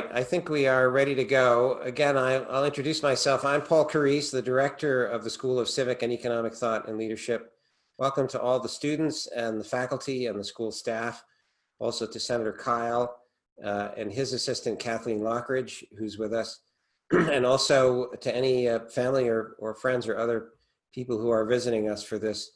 right, I think we are ready to go. Again, I'll introduce myself. I'm Paul Carrese, the director of the School of Civic and Economic Thought and Leadership. Welcome to all the students and the faculty and the school staff. Also to Senator Kyl and his assistant, Kathleen Lockridge, who's with us. And also to any family or friends or other people who are visiting us for this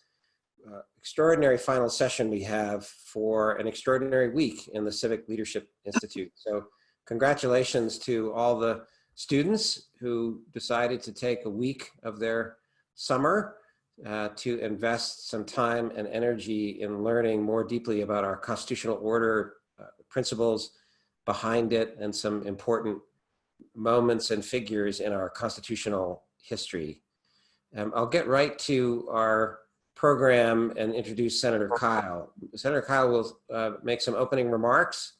extraordinary final session we have for an extraordinary week in the Civic Leadership Institute. So congratulations to all the students who decided to take a week of their summer to invest some time and energy in learning more deeply about our constitutional order, principles behind it, and some important moments and figures in our constitutional history. I'll get right to our program and introduce Senator Kyl. Senator Kyl will make some opening remarks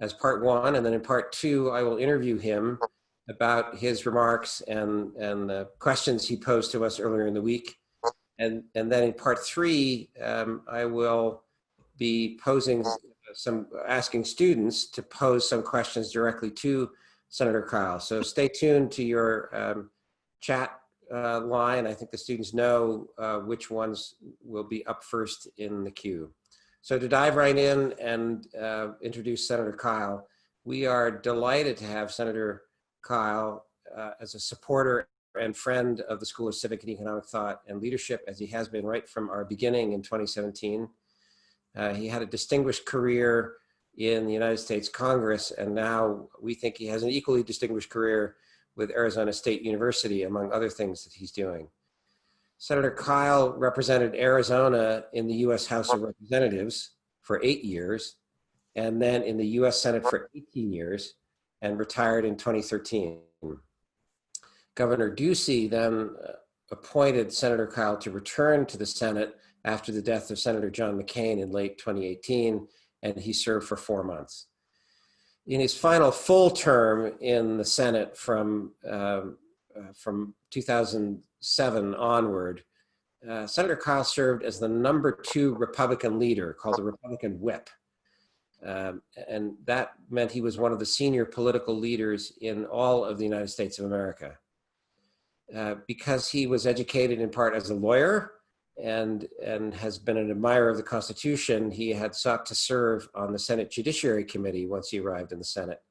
as part one, and then in part two, I will interview him about his remarks and the questions he posed to us earlier in the week. And then in part three, I will be asking students to pose some questions directly to Senator Kyl. So stay tuned to your chat line. I think the students know which ones will be up first in the queue. So to dive right in and introduce Senator Kyl, we are delighted to have Senator Kyl as a supporter and friend of the School of Civic and Economic Thought and Leadership, as he has been right from our beginning in 2017. He had a distinguished career in the United States Congress, and now we think he has an equally distinguished career with Arizona State University, among other things that he's doing. Senator Kyl represented Arizona in the US House of Representatives for 8 years, and then in the US Senate for 18 years, and retired in 2013. Governor Ducey then appointed Senator Kyl to return to the Senate after the death of Senator John McCain in late 2018, and he served for 4 months. In his final full term in the Senate from 2007 onward, Senator Kyl served as the #2 Republican leader, called the Republican Whip. And that meant he was one of the senior political leaders in all of the United States of America. Because he was educated in part as a lawyer and has been an admirer of the Constitution, he had sought to serve on the Senate Judiciary Committee once he arrived in the Senate.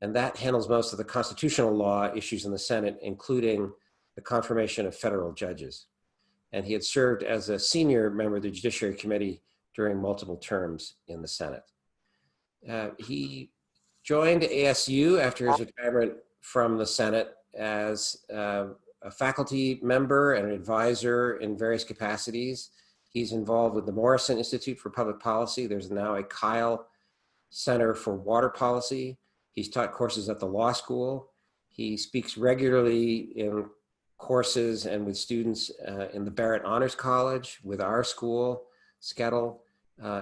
And that handles most of the constitutional law issues in the Senate, including the confirmation of federal judges. And he had served as a senior member of the Judiciary Committee during multiple terms in the Senate. He joined ASU after his retirement from the Senate as a faculty member and an advisor in various capacities. He's involved with the Morrison Institute for Public Policy. There's now a Kyl Center for Water Policy. He's taught courses at the law school. He speaks regularly in courses and with students in the Barrett Honors College, with our school, SCETL,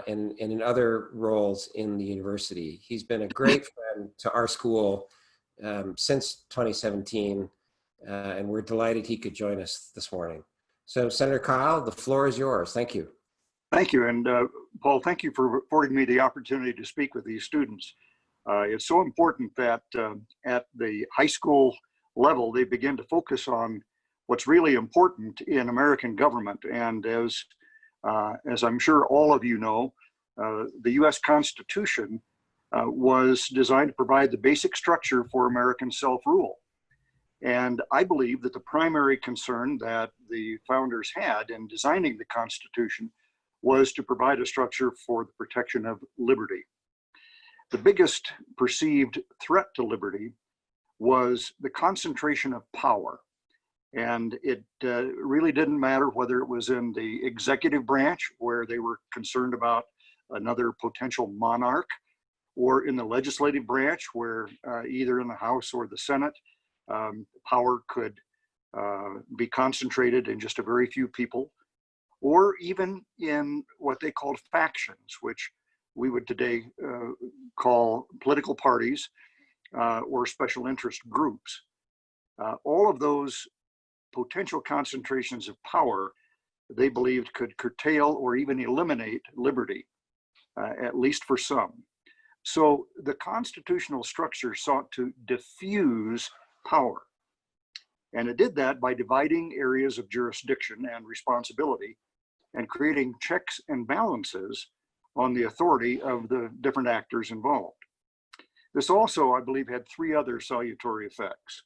and in other roles in the university. He's been a great friend to our school since 2017. And we're delighted he could join us this morning. So Senator Kyl, the floor is yours. Thank you. Thank you. And Paul, thank you for affording me the opportunity to speak with these students. It's so important that at the high school level, they begin to focus on what's really important in American government. And as I'm sure all of you know, the US Constitution was designed to provide the basic structure for American self-rule. And I believe that the primary concern that the founders had in designing the Constitution was to provide a structure for the protection of liberty. The biggest perceived threat to liberty was the concentration of power. And it really didn't matter whether it was in the executive branch, where they were concerned about another potential monarch, or in the legislative branch, where either in the House or the Senate, power could be concentrated in just a very few people, or even in what they called factions, which we would today call political parties or special interest groups. All of those potential concentrations of power, they believed, could curtail or even eliminate liberty, at least for some. So the constitutional structure sought to diffuse power. And it did that by dividing areas of jurisdiction and responsibility and creating checks and balances on the authority of the different actors involved. This also, I believe, had three other salutary effects.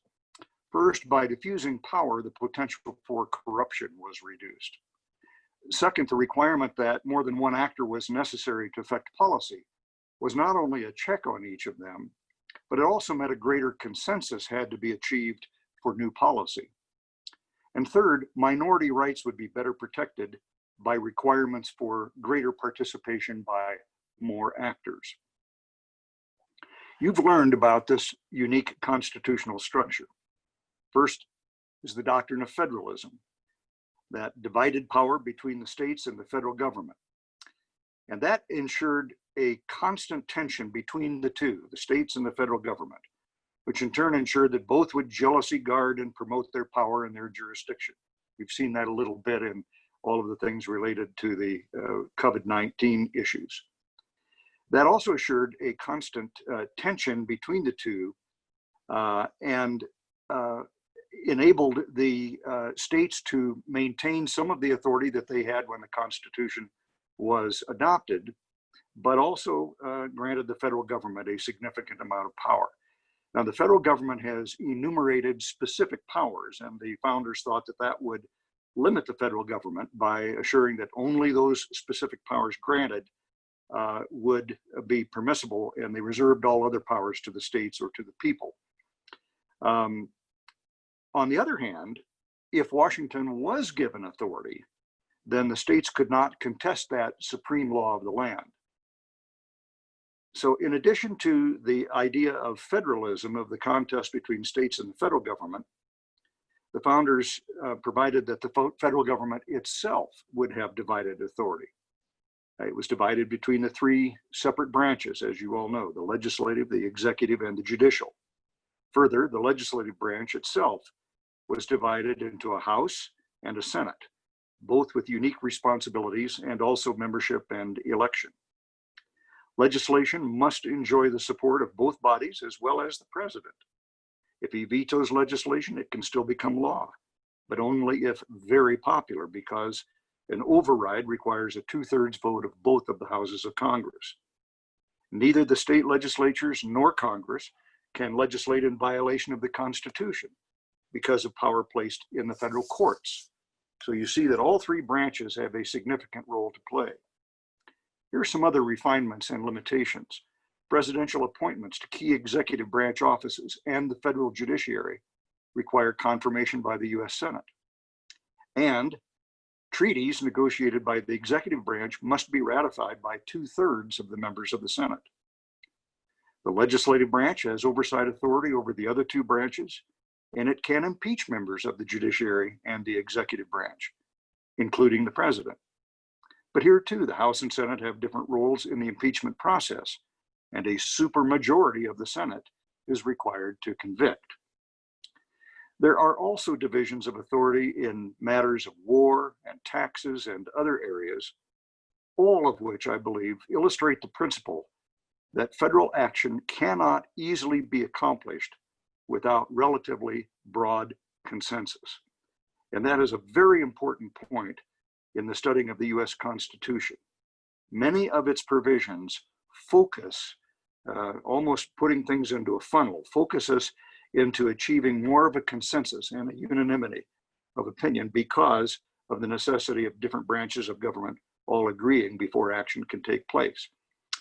First, by diffusing power, the potential for corruption was reduced. Second, the requirement that more than one actor was necessary to affect policy was not only a check on each of them, but it also meant a greater consensus had to be achieved for new policy. And third, minority rights would be better protected by requirements for greater participation by more actors. You've learned about this unique constitutional structure. First is the doctrine of federalism, that divided power between the states and the federal government. And that ensured a constant tension between the two, the states and the federal government, which in turn ensured that both would jealously guard and promote their power and their jurisdiction. We've seen that a little bit in all of the things related to the COVID-19 issues. That also assured a constant tension between the two and enabled the states to maintain some of the authority that they had when the Constitution was adopted, but also granted the federal government a significant amount of power. Now, the federal government has enumerated specific powers, and the founders thought that that would limit the federal government by assuring that only those specific powers granted would be permissible, and they reserved all other powers to the states or to the people. On the other hand, if Washington was given authority, then the states could not contest that supreme law of the land. So in addition to the idea of federalism, of the contest between states and the federal government, the founders provided that the federal government itself would have divided authority. It was divided between the three separate branches, as you all know, the legislative, the executive, and the judicial. Further, the legislative branch itself was divided into a House and a Senate, both with unique responsibilities and also membership and election. Legislation must enjoy the support of both bodies as well as the president. If he vetoes legislation, it can still become law, but only if very popular, because an override requires a 2/3 vote of both of the houses of Congress. Neither the state legislatures nor Congress can legislate in violation of the Constitution because of power placed in the federal courts. So you see that all three branches have a significant role to play. Here are some other refinements and limitations. Presidential appointments to key executive branch offices and the federal judiciary require confirmation by the US Senate. And treaties negotiated by the executive branch must be ratified by 2/3 of the members of the Senate. The legislative branch has oversight authority over the other two branches, and it can impeach members of the judiciary and the executive branch, including the president. But here too, the House and Senate have different roles in the impeachment process, and a supermajority of the Senate is required to convict. There are also divisions of authority in matters of war and taxes and other areas, all of which I believe illustrate the principle that federal action cannot easily be accomplished without relatively broad consensus. And that is a very important point in the studying of the US Constitution. Many of its provisions focus, almost putting things into a funnel, focus us into achieving more of a consensus and a unanimity of opinion because of the necessity of different branches of government all agreeing before action can take place.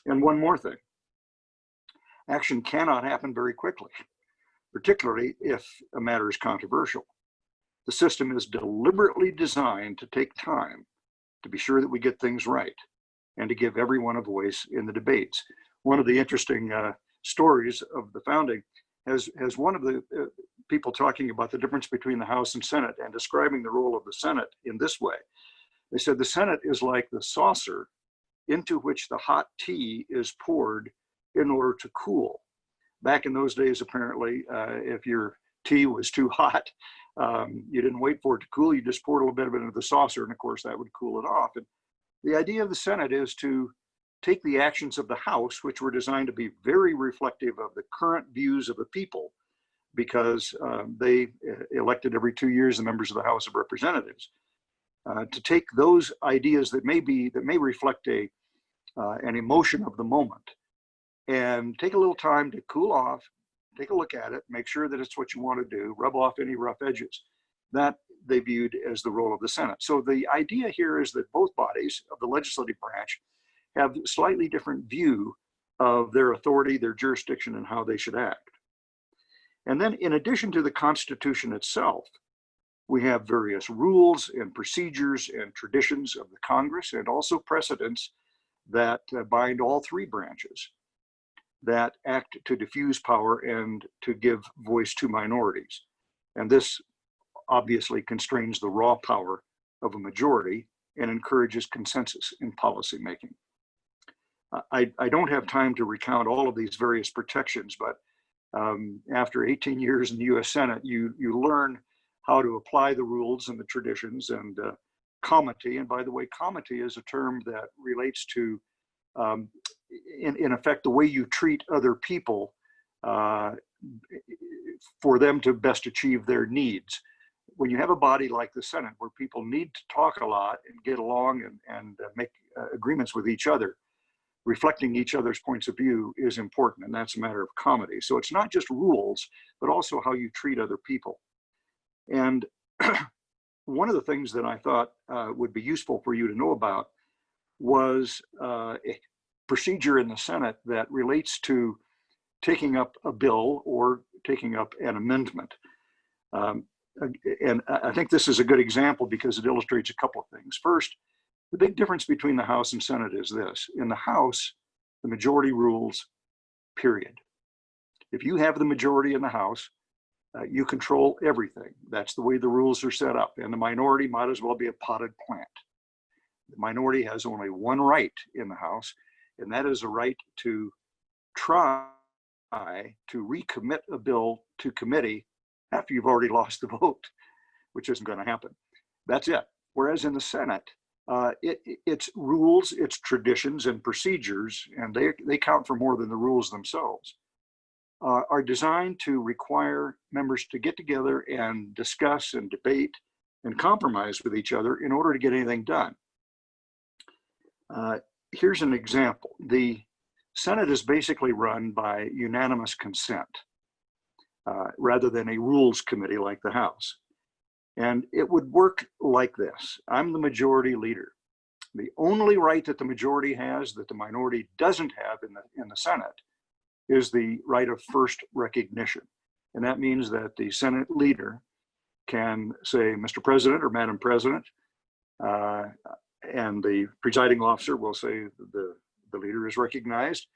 And one more thing, action cannot happen very quickly, particularly if a matter is controversial. The system is deliberately designed to take time to be sure that we get things right and to give everyone a voice in the debates. One of the interesting stories of the founding has one of the people talking about the difference between the House and Senate and describing the role of the Senate in this way. They said the Senate is like the saucer into which the hot tea is poured in order to cool. Back in those days, apparently, if your tea was too hot, you didn't wait for it to cool, you just poured a little bit of it into the saucer, and of course that would cool it off. And the idea of the Senate is to take the actions of the House, which were designed to be very reflective of the current views of the people, because they elected every 2 years the members of the House of Representatives, to take those ideas that may reflect an emotion of the moment, and take a little time to cool off, take a look at it, make sure that it's what you want to do, rub off any rough edges. That they viewed as the role of the Senate. So the idea here is that both bodies of the legislative branch have slightly different view of their authority, their jurisdiction, and how they should act. And then in addition to the Constitution itself, we have various rules and procedures and traditions of the Congress, and also precedents that bind all three branches, that act to diffuse power and to give voice to minorities. And this obviously constrains the raw power of a majority and encourages consensus in policymaking. I don't have time to recount all of these various protections, but after 18 years in the US Senate, you learn how to apply the rules and the traditions and comity. And by the way, comity is a term that relates to, in effect, the way you treat other people for them to best achieve their needs. When you have a body like the Senate, where people need to talk a lot and get along and make agreements with each other, reflecting each other's points of view is important, and that's a matter of comity. So it's not just rules, but also how you treat other people. And one of the things that I thought would be useful for you to know about was a procedure in the Senate that relates to taking up a bill or taking up an amendment. And I think this is a good example because it illustrates a couple of things. First, the big difference between the House and Senate is this. In the House, the majority rules, period. If you have the majority in the House, you control everything. That's the way the rules are set up. And the minority might as well be a potted plant. The minority has only one right in the House, and that is a right to try to recommit a bill to committee after you've already lost the vote, which isn't going to happen. That's it. Whereas in the Senate, its rules, its traditions and procedures, and they count for more than the rules themselves, are designed to require members to get together and discuss and debate and compromise with each other in order to get anything done. Here's an example. The Senate is basically run by unanimous consent, rather than a rules committee like the House. And it would work like this. I'm the majority leader. The only right that the majority has that the minority doesn't have in the Senate is the right of first recognition. And that means that the Senate leader can say, Mr. President or Madam President, and the presiding officer will say the leader is recognized.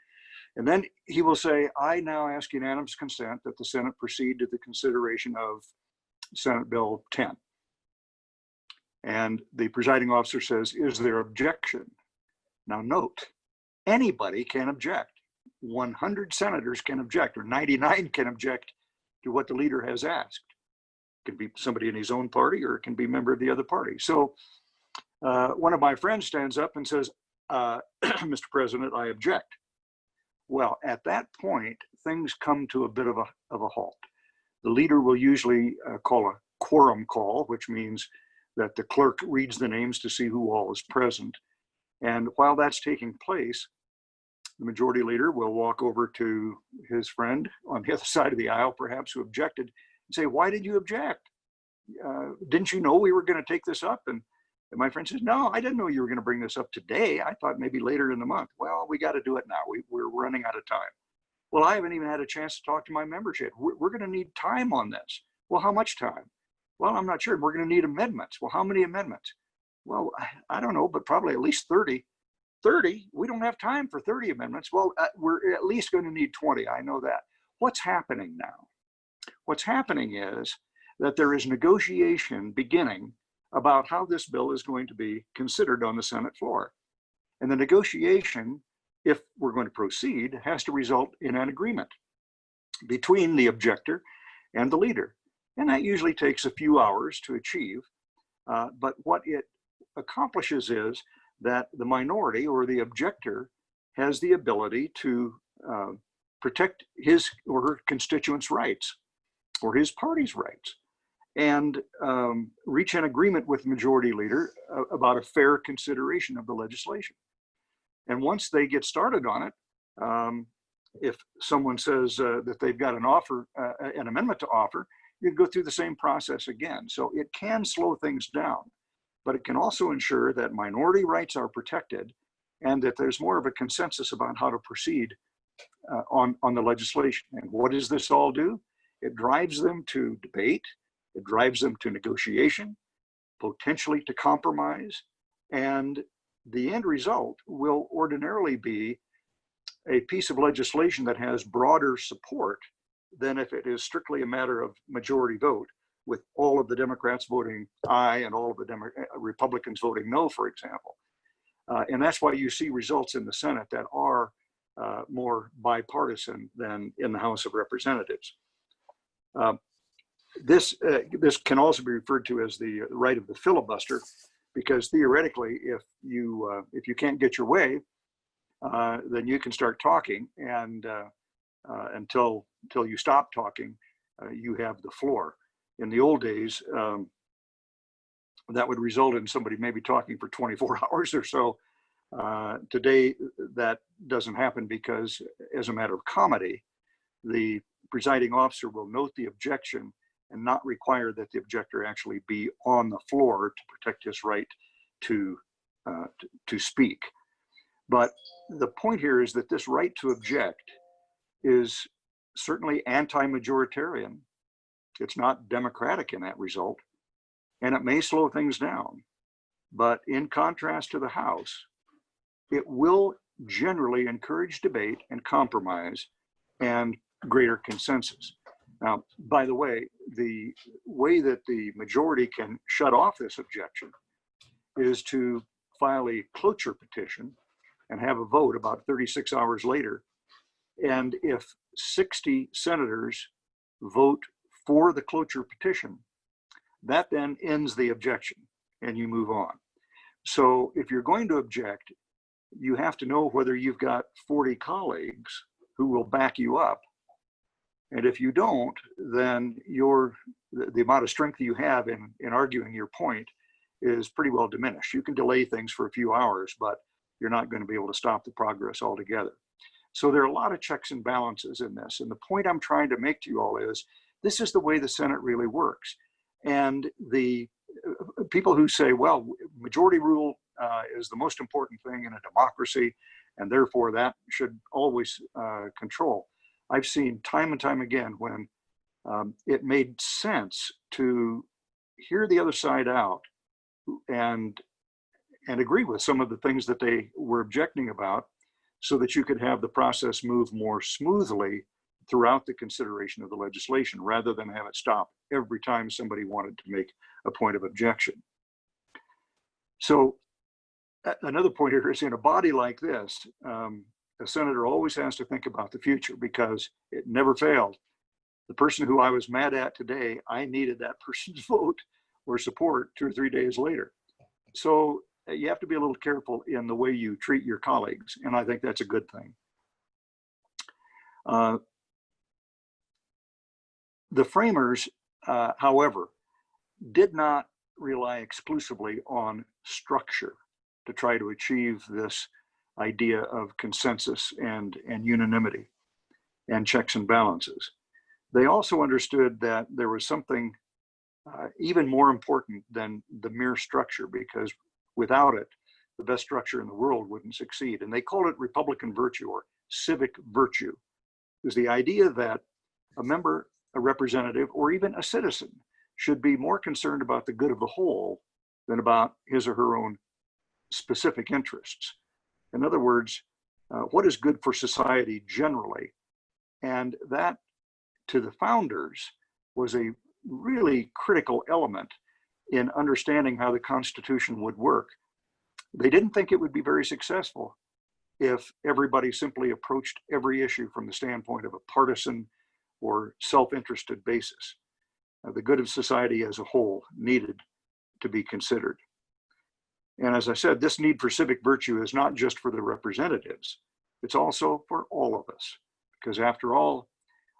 And then he will say, I now ask unanimous consent that the Senate proceed to the consideration of Senate Bill 10. And the presiding officer says, is there objection? Now note, anybody can object. 100 senators can object, or 99 can object to what the leader has asked. It can be somebody in his own party, or it can be a member of the other party. So one of my friends stands up and says, Mr. President, I object. Well, at that point, things come to a bit of a halt. The leader will usually call a quorum call, which means that the clerk reads the names to see who all is present. And while that's taking place, the majority leader will walk over to his friend on the other side of the aisle, perhaps, who objected, and say, why did you object? Didn't you know we were going to take this up? And my friend says, no, I didn't know you were going to bring this up today. I thought maybe later in the month. Well, we got to do it now. We're running out of time. Well, I haven't even had a chance to talk to my members yet. We're going to need time on this. Well, how much time? Well, I'm not sure. We're going to need amendments. Well, how many amendments? Well, I don't know, but probably at least 30. 30? We don't have time for 30 amendments. Well, we're at least going to need 20. I know that. What's happening now? What's happening is that there is negotiation beginning about how this bill is going to be considered on the Senate floor. And the negotiation, if we're going to proceed, has to result in an agreement between the objector and the leader. And that usually takes a few hours to achieve. But what it accomplishes is that the minority or the objector has the ability to protect his or her constituents' rights or his party's rights, and reach an agreement with the majority leader about a fair consideration of the legislation. And once they get started on it, if someone says that they've got an amendment to offer, you go through the same process again. So it can slow things down, but it can also ensure that minority rights are protected and that there's more of a consensus about how to proceed on the legislation. And what does this all do? It drives them to debate, it drives them to negotiation, potentially to compromise, and the end result will ordinarily be a piece of legislation that has broader support than if it is strictly a matter of majority vote, with all of the Democrats voting aye and all of the Republicans voting no, for example. And that's why you see results in the Senate that are more bipartisan than in the House of Representatives. This can also be referred to as the right of the filibuster, because theoretically, if you can't get your way, then you can start talking, and until you stop talking, you have the floor. In the old days, that would result in somebody maybe talking for 24 hours or so. Today, that doesn't happen because, as a matter of comedy, the presiding officer will note the objection and not require that the objector actually be on the floor to protect his right to speak. But the point here is that this right to object is certainly anti-majoritarian. It's not democratic in that result, and it may slow things down. But in contrast to the House, it will generally encourage debate and compromise and greater consensus. Now, by the way that the majority can shut off this objection is to file a cloture petition and have a vote about 36 hours later. And if 60 senators vote for the cloture petition, that then ends the objection and you move on. So if you're going to object, you have to know whether you've got 40 colleagues who will back you up. And if you don't, then the amount of strength you have in arguing your point is pretty well diminished. You can delay things for a few hours, but you're not going to be able to stop the progress altogether. So there are a lot of checks and balances in this. And the point I'm trying to make to you all is, this is the way the Senate really works. And the people who say, well, majority rule is the most important thing in a democracy, and therefore that should always control. I've seen time and time again when it made sense to hear the other side out and agree with some of the things that they were objecting about, so that you could have the process move more smoothly throughout the consideration of the legislation, rather than have it stop every time somebody wanted to make a point of objection. So another point here is, in a body like this, a senator always has to think about the future, because it never failed. The person who I was mad at today, I needed that person's vote or support 2 or 3 days later. So you have to be a little careful in the way you treat your colleagues, and I think that's a good thing. The framers, however, did not rely exclusively on structure to try to achieve this idea of consensus and unanimity and checks and balances. They also understood that there was something even more important than the mere structure, because without it, the best structure in the world wouldn't succeed. And they called it Republican virtue, or civic virtue. It was the idea that a member, a representative, or even a citizen should be more concerned about the good of the whole than about his or her own specific interests. In other words, what is good for society generally? And that, to the founders, was a really critical element in understanding how the Constitution would work. They didn't think it would be very successful if everybody simply approached every issue from the standpoint of a partisan or self-interested basis. The good of society as a whole needed to be considered. And as I said, this need for civic virtue is not just for the representatives, It's also for all of us, because after all,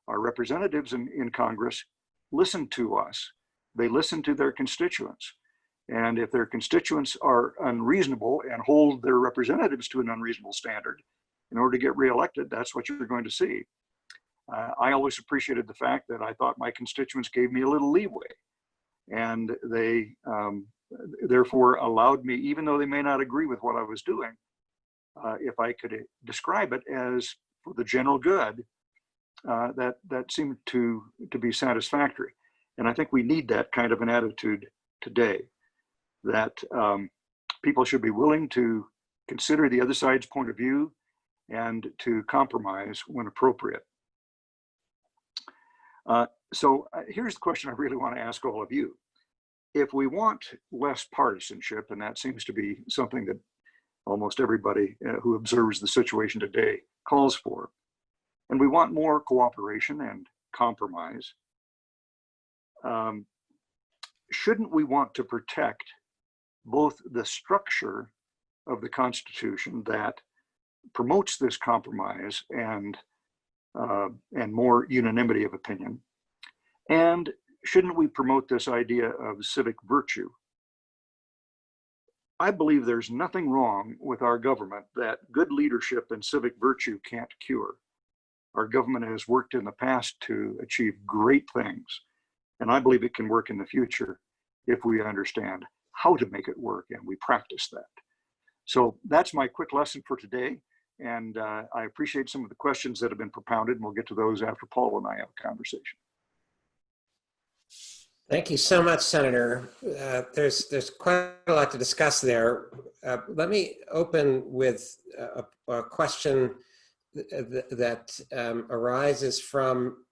our representatives in Congress listen to us. They listen to their constituents. And if their constituents are unreasonable and hold their representatives to an unreasonable standard in order to get reelected, that's what you're going to see. I always appreciated the fact that I thought my constituents gave me a little leeway, and they therefore allowed me, even though they may not agree with what I was doing, if I could describe it as for the general good, that seemed to be satisfactory. And I think we need that kind of an attitude today, that people should be willing to consider the other side's point of view and to compromise when appropriate. So here's the question I really want to ask all of you. If we want less partisanship, and that seems to be something that almost everybody who observes the situation today calls for, and we want more cooperation and compromise, shouldn't we want to protect both the structure of the Constitution that promotes this compromise and more unanimity of opinion, and shouldn't we promote this idea of civic virtue? I believe there's nothing wrong with our government that good leadership and civic virtue can't cure. Our government has worked in the past to achieve great things, and I believe it can work in the future if we understand how to make it work and we practice that. So that's my quick lesson for today, and I appreciate some of the questions that have been propounded, and we'll get to those after Paul and I have a conversation. Thank you so much, Senator. There's quite a lot to discuss there. Let me open with a question that arises from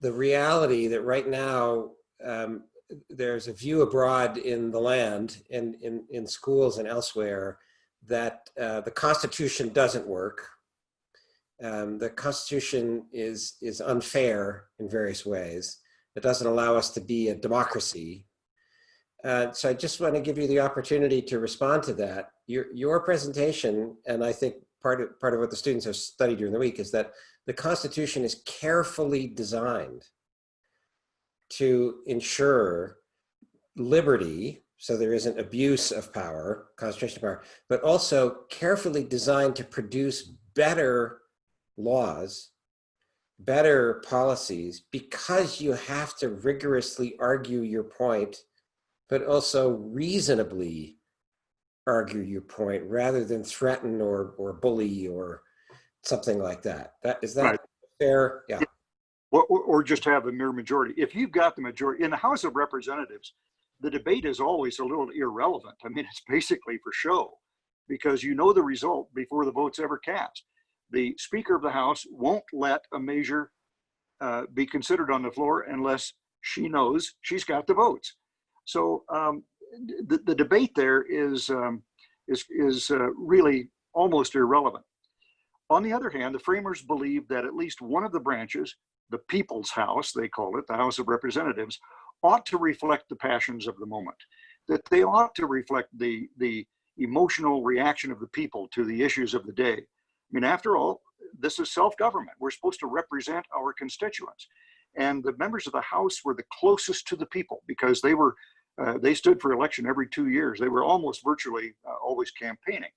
the reality that right now there's a view abroad in the land and in schools and elsewhere that the Constitution doesn't work. The Constitution is unfair in various ways. It doesn't allow us to be a democracy. So I just want to give you the opportunity to respond to that. Your presentation, and I think part of what the students have studied during the week, is that the Constitution is carefully designed to ensure liberty, so there isn't abuse of power, concentration of power, but also carefully designed to produce better laws, better policies, because you have to rigorously argue your point, but also reasonably argue your point rather than threaten or bully or something like that. Is that right? Fair? Yeah. Or just have a mere majority. If you've got the majority in the House of Representatives, the debate is always a little irrelevant. I mean, it's basically for show, because you know the result before the vote's ever cast. The Speaker of the House won't let a measure be considered on the floor unless she knows she's got the votes. So the debate there is really almost irrelevant. On the other hand, the framers believed that at least one of the branches, the People's House, they call it, the House of Representatives, ought to reflect the passions of the moment, that they ought to reflect the emotional reaction of the people to the issues of the day. I mean, after all, this is self-government. We're supposed to represent our constituents. And the members of the House were the closest to the people because they stood for election every 2 years. They were almost virtually always campaigning.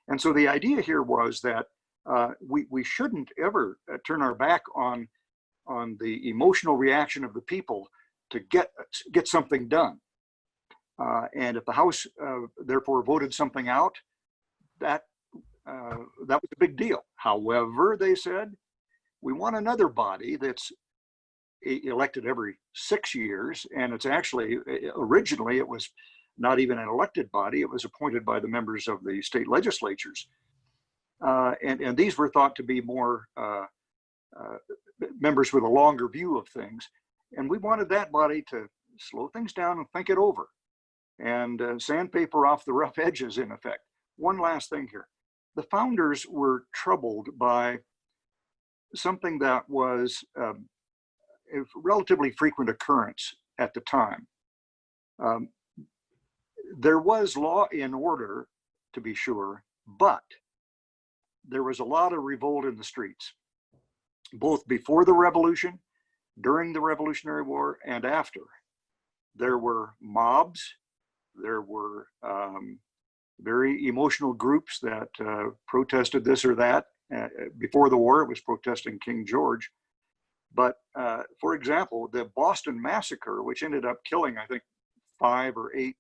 And so the idea here was that we shouldn't ever turn our back on the emotional reaction of the people to get something done. And if the House therefore voted something out, that was a big deal. However, they said, we want another body that's elected every 6 years, and it's actually, originally it was not even an elected body, it was appointed by the members of the state legislatures. And these were thought to be more members with a longer view of things. And we wanted that body to slow things down and think it over and sandpaper off the rough edges, in effect. One last thing here. The founders were troubled by something that was a relatively frequent occurrence at the time. There was law and order, to be sure, but there was a lot of revolt in the streets, both before the revolution, during the Revolutionary War, and after. There were mobs, there were very emotional groups that protested this or that. Before the war, it was protesting King George. But for example, the Boston Massacre, which ended up killing, I think, 5 or 8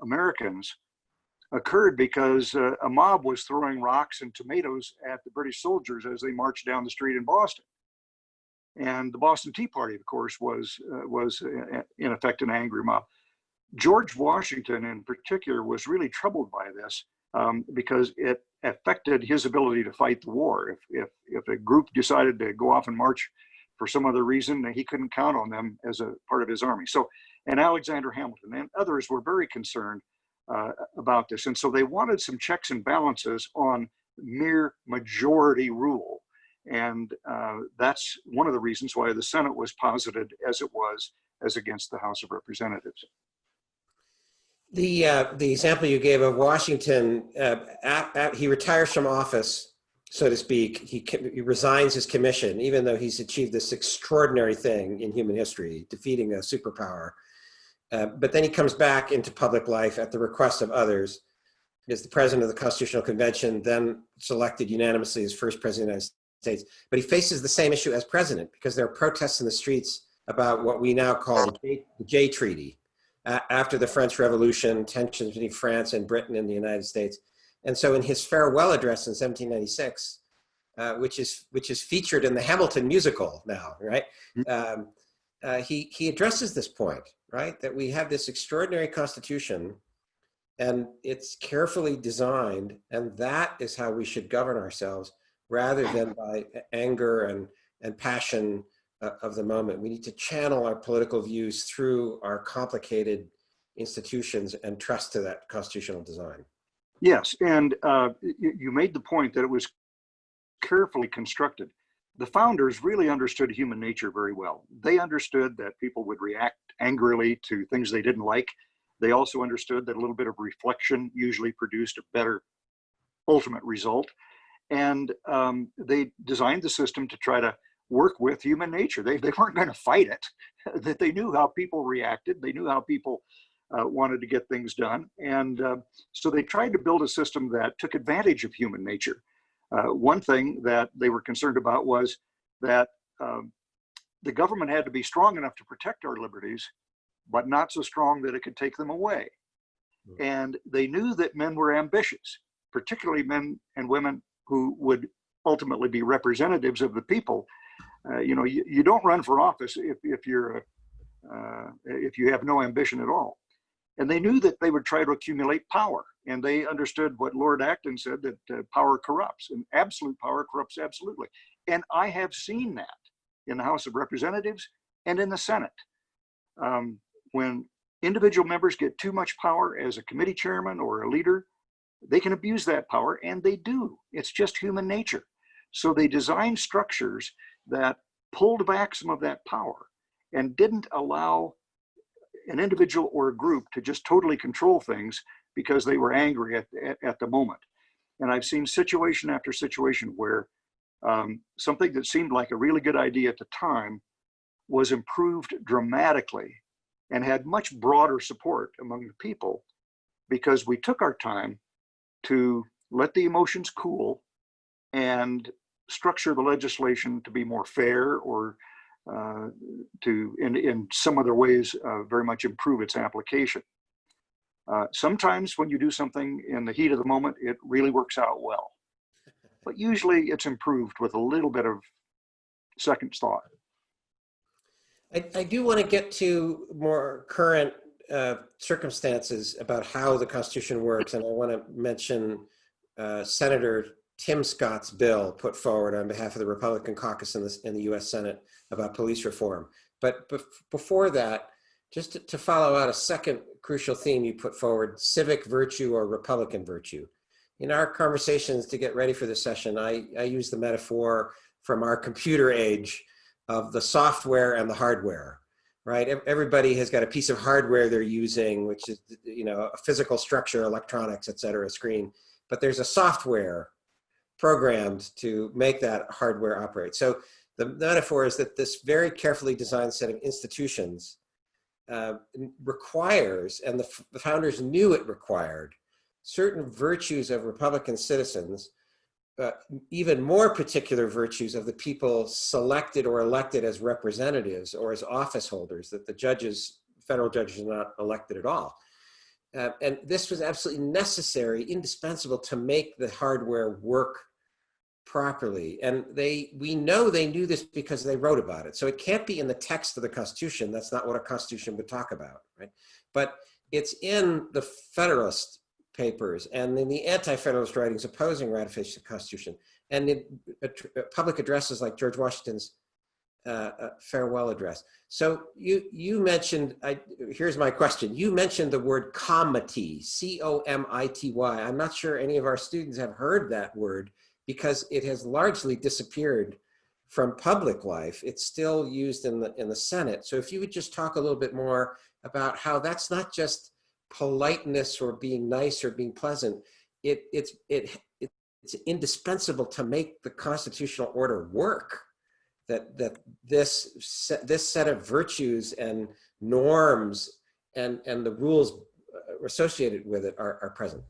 Americans, occurred because a mob was throwing rocks and tomatoes at the British soldiers as they marched down the street in Boston. And the Boston Tea Party, of course, was in effect an angry mob. George Washington, in particular, was really troubled by this because it affected his ability to fight the war. If a group decided to go off and march for some other reason, he couldn't count on them as a part of his army. So, and Alexander Hamilton and others were very concerned about this. And so they wanted some checks and balances on mere majority rule. And that's one of the reasons why the Senate was posited as it was as against the House of Representatives. The example you gave of Washington, he retires from office, so to speak. He resigns his commission, even though he's achieved this extraordinary thing in human history, defeating a superpower. But then he comes back into public life at the request of others, is the president of the Constitutional Convention, then selected unanimously as first president of the United States. But he faces the same issue as president because there are protests in the streets about what we now call the Jay Treaty. After the French Revolution, tensions between France and Britain and the United States. And so in his farewell address in 1796, which is featured in the Hamilton musical now, right? He addresses this point, right? That we have this extraordinary constitution and it's carefully designed, and that is how we should govern ourselves rather than by anger and passion of the moment. We need to channel our political views through our complicated institutions and trust to that constitutional design. Yes, and you made the point that it was carefully constructed. The founders really understood human nature very well. They understood that people would react angrily to things they didn't like. They also understood that a little bit of reflection usually produced a better ultimate result. And they designed the system to try to work with human nature. They weren't going to fight it. That they knew how people reacted. They knew how people wanted to get things done. And so they tried to build a system that took advantage of human nature. One thing that they were concerned about was that the government had to be strong enough to protect our liberties, but not so strong that it could take them away. And they knew that men were ambitious, particularly men and women who would ultimately be representatives of the people. You don't run for office if you have no ambition at all. And they knew that they would try to accumulate power. And they understood what Lord Acton said, that power corrupts, and absolute power corrupts absolutely. And I have seen that in the House of Representatives and in the Senate. When individual members get too much power as a committee chairman or a leader, they can abuse that power, and they do. It's just human nature. So they designed structures that pulled back some of that power and didn't allow an individual or a group to just totally control things because they were angry at the moment. And I've seen situation after situation where something that seemed like a really good idea at the time was improved dramatically and had much broader support among the people because we took our time to let the emotions cool and structure the legislation to be more fair or to, in some other ways, very much improve its application. Sometimes when you do something in the heat of the moment, it really works out well. But usually it's improved with a little bit of second thought. I do want to get to more current circumstances about how the Constitution works, and I want to mention Senator Tim Scott's bill put forward on behalf of the Republican caucus in the U.S. Senate about police reform. But before that, just to follow out a second crucial theme you put forward, civic virtue or Republican virtue. In our conversations to get ready for this session, I use the metaphor from our computer age of the software and the hardware, right? Everybody has got a piece of hardware they're using, which is, a physical structure, electronics, et cetera, a screen. but there's a software programmed to make that hardware operate. So the metaphor is that this very carefully designed set of institutions requires, and the founders knew it required, certain virtues of Republican citizens, even more particular virtues of the people selected or elected as representatives or as office holders, that the judges, federal judges, are not elected at all. And this was absolutely necessary, indispensable to make the hardware work properly. And we know they knew this because they wrote about it. So it can't be in the text of the Constitution. That's not what a Constitution would talk about, right? But it's in the Federalist Papers and in the anti-Federalist writings opposing ratification of the Constitution, and in public addresses like George Washington's farewell address. So you mentioned, here's my question. You mentioned the word comity, C-O-M-I-T-Y. I'm not sure any of our students have heard that word because it has largely disappeared from public life. It's still used in the Senate. So if you would just talk a little bit more about how that's not just politeness or being nice or being pleasant. It's indispensable to make the constitutional order work. That this set of virtues and norms and the rules associated with it are present.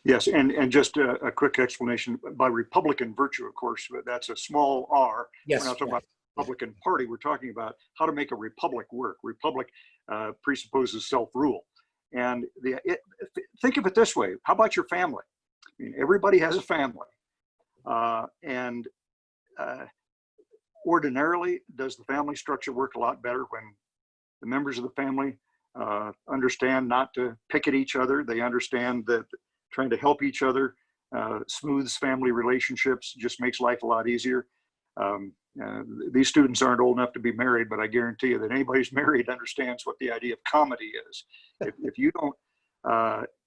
Yes, and just a quick explanation. By Republican virtue, of course, that's a small r. Yes, we're not talking about Republican Party. We're talking about how to make a republic work. Republic presupposes self-rule. And think of it this way. How about your family? I mean, everybody has a family. Ordinarily, does the family structure work a lot better when the members of the family understand not to pick at each other? They understand that trying to help each other smooths family relationships, just makes life a lot easier. These students aren't old enough to be married, but I guarantee you that anybody who's married understands what the idea of comity is. If you don't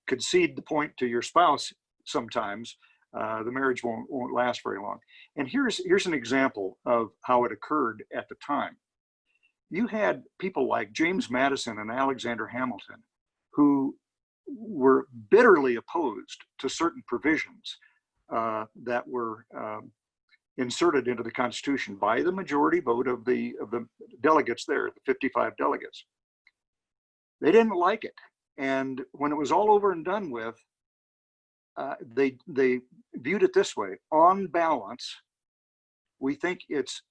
concede the point to your spouse sometimes, the marriage won't last very long. And here's an example of how it occurred at the time. You had people like James Madison and Alexander Hamilton who were bitterly opposed to certain provisions that were inserted into the Constitution by the majority vote of the delegates there, the 55 delegates. They didn't like it. And when it was all over and done with, they viewed it this way: on balance, we think it's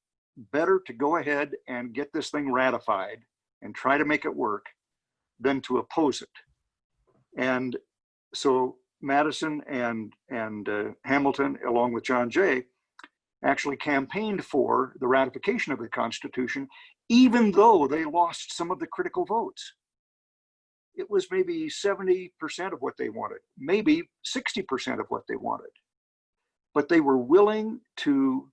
better to go ahead and get this thing ratified and try to make it work than to oppose it. And so Madison and Hamilton, along with John Jay, actually campaigned for the ratification of the Constitution, even though they lost some of the critical votes. It was maybe 70% of what they wanted, maybe 60% of what they wanted. But they were willing to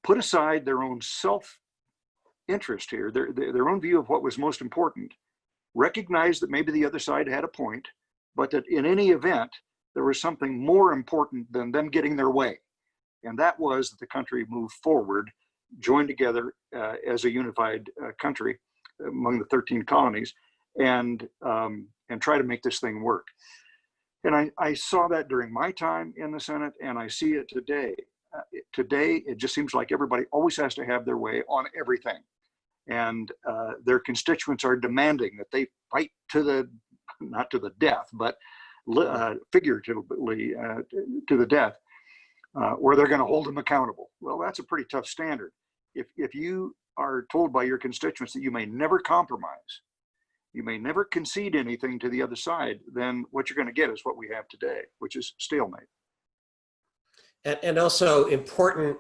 put aside their own self-interest here, their own view of what was most important, recognize that maybe the other side had a point, but that in any event, there was something more important than them getting their way. And that was that the country moved forward, joined together as a unified country among the 13 colonies, and try to make this thing work. And I saw that during my time in the Senate, and I see it today. Today, it just seems like everybody always has to have their way on everything. And their constituents are demanding that they fight not to the death, but figuratively to the death, or they're going to hold them accountable. Well, that's a pretty tough standard. If you are told by your constituents that you may never compromise, you may never concede anything to the other side, then what you're going to get is what we have today, which is stalemate. And also important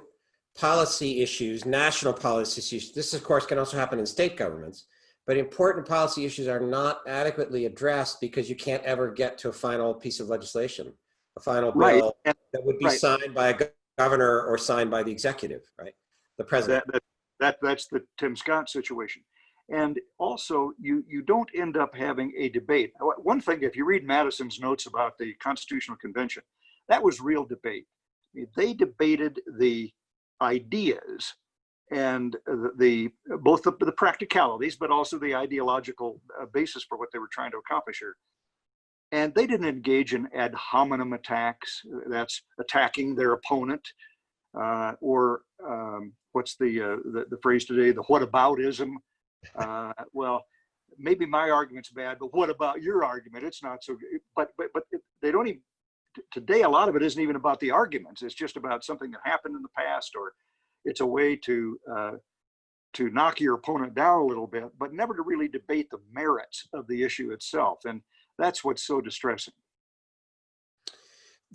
policy issues, national policy issues. This, of course, can also happen in state governments, but important policy issues are not adequately addressed because you can't ever get to a final piece of legislation, a final bill that would be signed by a governor or signed by the executive, right? The president. That's the Tim Scott situation. And also, you don't end up having a debate. One thing, if you read Madison's notes about the Constitutional Convention, that was real debate. They debated the ideas and both the practicalities, but also the ideological basis for what they were trying to accomplish here. And they didn't engage in ad hominem attacks. That's attacking their opponent, or what's the phrase today? The whataboutism. Well, maybe my argument's bad, but what about your argument? It's not so good. But they don't even. Today, a lot of it isn't even about the arguments. It's just about something that happened in the past, or it's a way to knock your opponent down a little bit, but never to really debate the merits of the issue itself. And that's what's so distressing.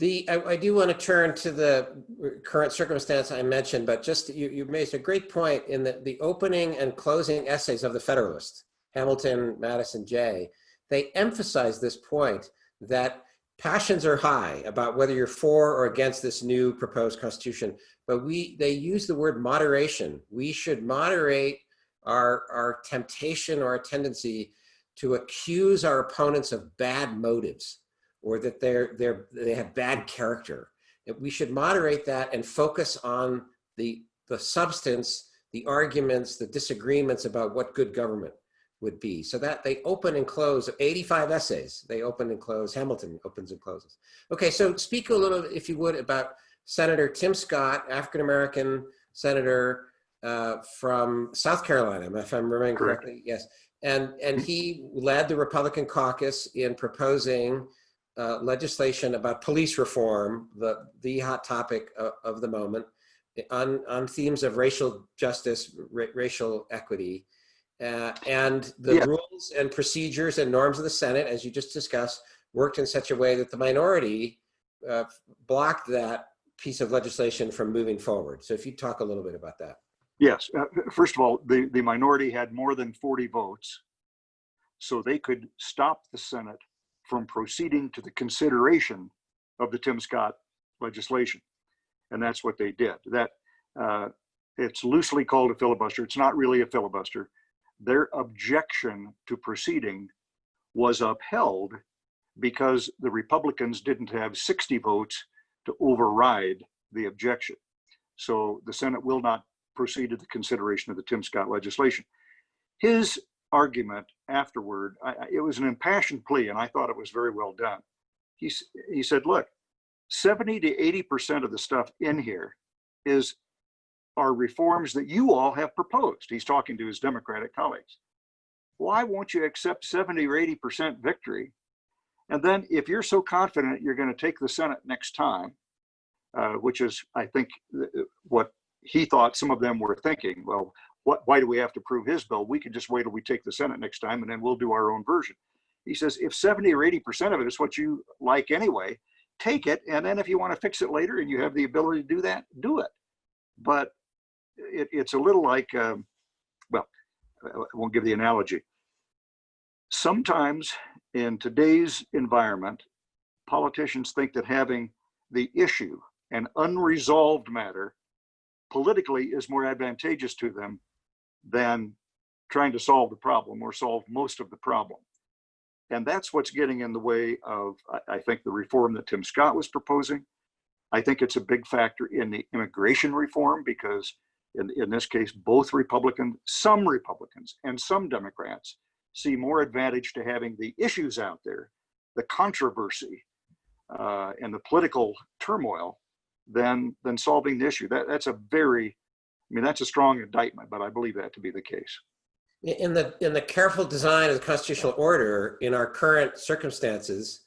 I do want to turn to the current circumstance I mentioned, but just you made a great point in the opening and closing essays of the Federalist, Hamilton, Madison, Jay. They emphasize this point that passions are high about whether you're for or against this new proposed constitution, but they use the word moderation. We should moderate our temptation or our tendency to accuse our opponents of bad motives, or that they have bad character. We should moderate that and focus on the substance, the arguments, the disagreements about what good government would be. So that they open and close 85 essays. They open and close. Hamilton opens and closes. Okay, so speak a little, if you would, about Senator Tim Scott, African-American senator from South Carolina, if I'm remembering correctly. Yes, and he led the Republican caucus in proposing legislation about police reform, the hot topic of the moment, on themes of racial justice, racial equity. And the rules and procedures and norms of the Senate, as you just discussed, worked in such a way that the minority blocked that piece of legislation from moving forward. So if you talk a little bit about that. Yes. First of all, the minority had more than 40 votes, so they could stop the Senate from proceeding to the consideration of the Tim Scott legislation. And that's what they did. It's loosely called a filibuster. It's not really a filibuster. Their objection to proceeding was upheld because the Republicans didn't have 60 votes to override the objection. So the Senate will not proceed to the consideration of the Tim Scott legislation. His argument afterward, it was an impassioned plea, and I thought it was very well done. He said, look, 70 to 80% of the stuff in here are reforms that you all have proposed. He's talking to his Democratic colleagues. Why won't you accept 70 or 80% victory? And then if you're so confident you're going to take the Senate next time, which is, I think, what he thought some of them were thinking, well, why do we have to prove his bill? We can just wait till we take the Senate next time and then we'll do our own version. He says, if 70 or 80% of it is what you like anyway, take it. And then if you want to fix it later and you have the ability to do that, do it. But it's a little like, well, I won't give the analogy. Sometimes in today's environment, politicians think that having the issue, an unresolved matter, politically is more advantageous to them than trying to solve the problem or solve most of the problem. And that's what's getting in the way of, I think, the reform that Tim Scott was proposing. I think it's a big factor in the immigration reform because in this case, both some Republicans and some Democrats see more advantage to having the issues out there, the controversy and the political turmoil than solving the issue. That's a strong indictment, but I believe that to be the case. In the careful design of the constitutional order, in our current circumstances,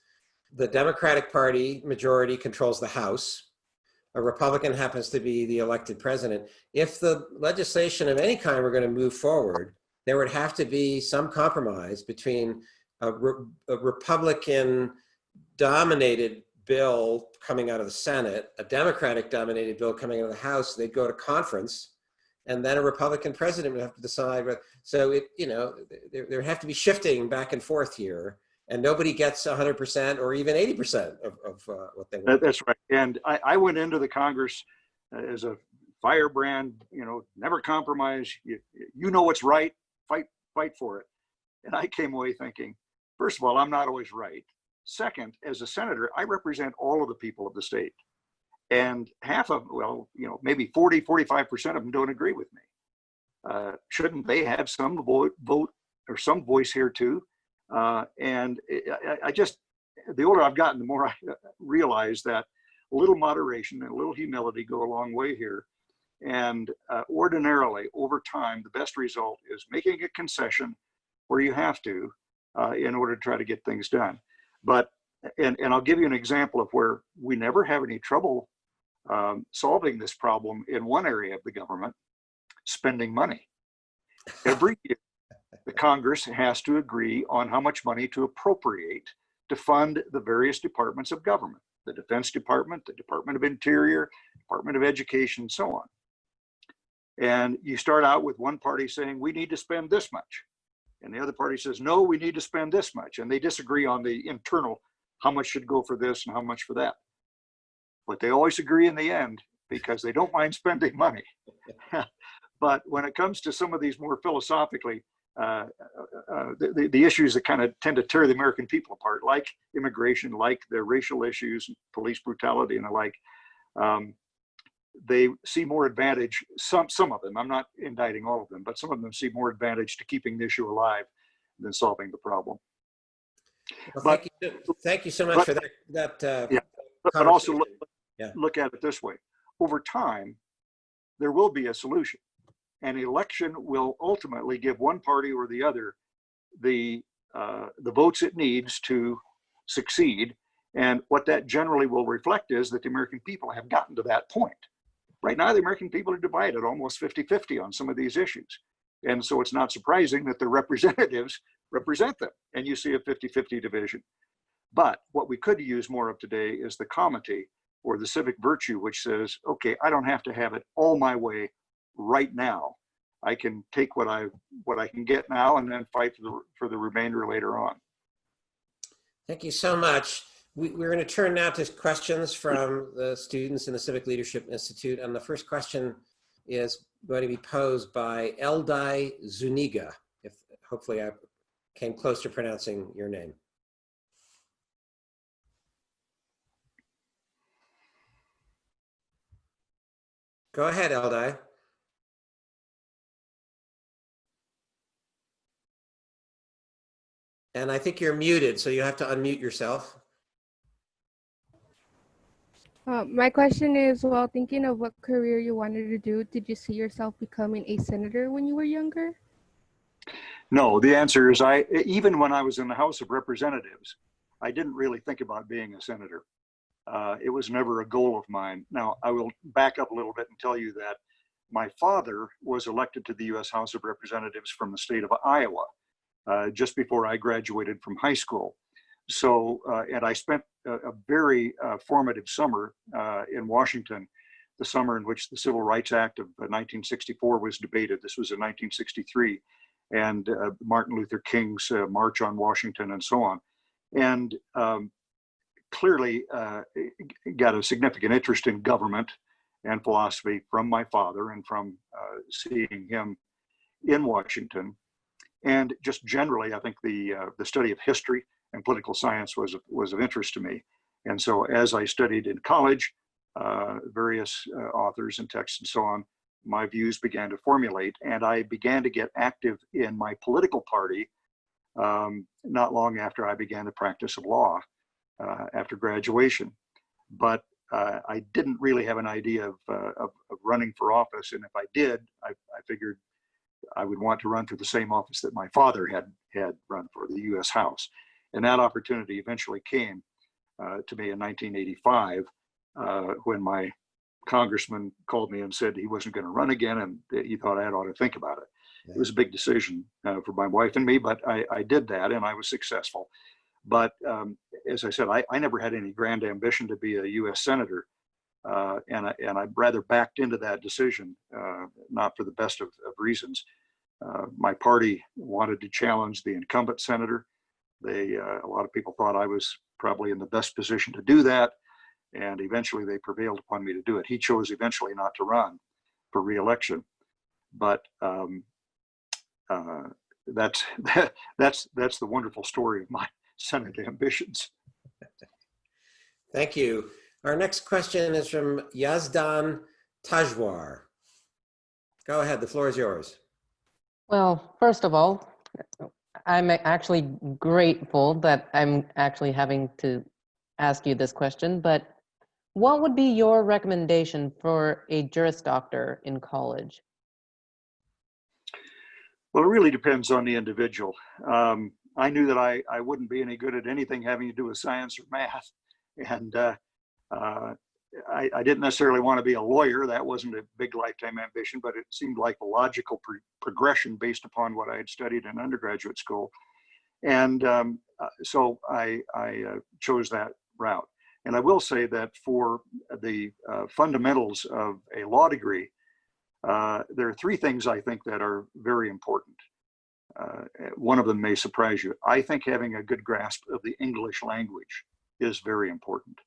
the Democratic Party majority controls the House. A Republican happens to be the elected president. If the legislation of any kind were going to move forward, there would have to be some compromise between a Republican-dominated bill coming out of the Senate, a Democratic-dominated bill coming out of the House. They'd go to conference, and then a Republican president would have to decide. So there have to be shifting back and forth here, and nobody gets 100% or even 80% of what they want. That's right. And I went into the Congress as a firebrand, never compromise. You know what's right, fight for it. And I came away thinking, first of all, I'm not always right. Second, as a senator, I represent all of the people of the state. And maybe 40, 45% of them don't agree with me. Shouldn't they have some vote or some voice here too? And the older I've gotten, the more I realize that a little moderation and a little humility go a long way here. And ordinarily, over time, the best result is making a concession where you have to in order to try to get things done. But, and I'll give you an example of where we never have any trouble solving this problem in one area of the government: spending money. Every year, the Congress has to agree on how much money to appropriate to fund the various departments of government: the Defense Department, the Department of Interior, Department of Education, and so on. And you start out with one party saying, we need to spend this much. And the other party says, no, we need to spend this much. And they disagree on the internal, how much should go for this and how much for that. But they always agree in the end because they don't mind spending money. But when it comes to some of these more philosophically, the issues that kind of tend to tear the American people apart, like immigration, like the racial issues, police brutality and the like, they see more advantage, some of them, I'm not indicting all of them, but some of them see more advantage to keeping the issue alive than solving the problem. Well, thank you so much for that. Yeah, but also look at it this way. Over time, there will be a solution. An election will ultimately give one party or the other the votes it needs to succeed. And what that generally will reflect is that the American people have gotten to that point. Right now, the American people are divided almost 50-50 on some of these issues. And so it's not surprising that the representatives represent them, and you see a 50-50 division. But what we could use more of today is the comity or the civic virtue, which says, okay, I don't have to have it all my way right now. I can take what I can get now and then fight for the remainder later on. Thank you so much. We're going to turn now to questions from the students in the Civic Leadership Institute. And the first question is going to be posed by Eldai Zuniga. Hopefully I came close to pronouncing your name. Go ahead, Eldai. And I think you're muted, so you have to unmute yourself. My question is, while thinking of what career you wanted to do, did you see yourself becoming a senator when you were younger? No, the answer is even when I was in the House of Representatives, I didn't really think about being a senator. It was never a goal of mine. Now, I will back up a little bit and tell you that my father was elected to the U.S. House of Representatives from the state of Iowa just before I graduated from high school. So, and I spent a very formative summer in Washington, the summer in which the Civil Rights Act of 1964 was debated. This was in 1963, and Martin Luther King's March on Washington and so on. And clearly got a significant interest in government and philosophy from my father and from seeing him in Washington. And just generally, I think the study of history and political science was of interest to me. And so as I studied in college, various authors and texts and so on, my views began to formulate, and I began to get active in my political party not long after I began the practice of law after graduation. But I didn't really have an idea of running for office, and if I did, I figured I would want to run for the same office that my father had run for, the U.S. House. And that opportunity eventually came to me in 1985 when my congressman called me and said he wasn't going to run again and that he thought I ought to think about it. Yeah. It was a big decision for my wife and me, but I did that and I was successful. But as I said, I never had any grand ambition to be a U.S. Senator. And I rather backed into that decision, not for the best of reasons. My party wanted to challenge the incumbent senator. A lot of people thought I was probably in the best position to do that, and eventually they prevailed upon me to do it. He chose eventually not to run for re-election, but that's the wonderful story of my Senate ambitions. Thank you. Our next question is from Yazdan Tajwar. Go ahead, the floor is yours. Well, first of all, I'm actually grateful that I'm actually having to ask you this question, but what would be your recommendation for a Juris Doctor in college? Well, it really depends on the individual. I knew that I wouldn't be any good at anything having to do with science or math. And I didn't necessarily want to be a lawyer. That wasn't a big lifetime ambition, but it seemed like a logical progression based upon what I had studied in undergraduate school. And so I chose that route. And I will say that for the fundamentals of a law degree, there are three things I think that are very important. One of them may surprise you. I think having a good grasp of the English language is very important.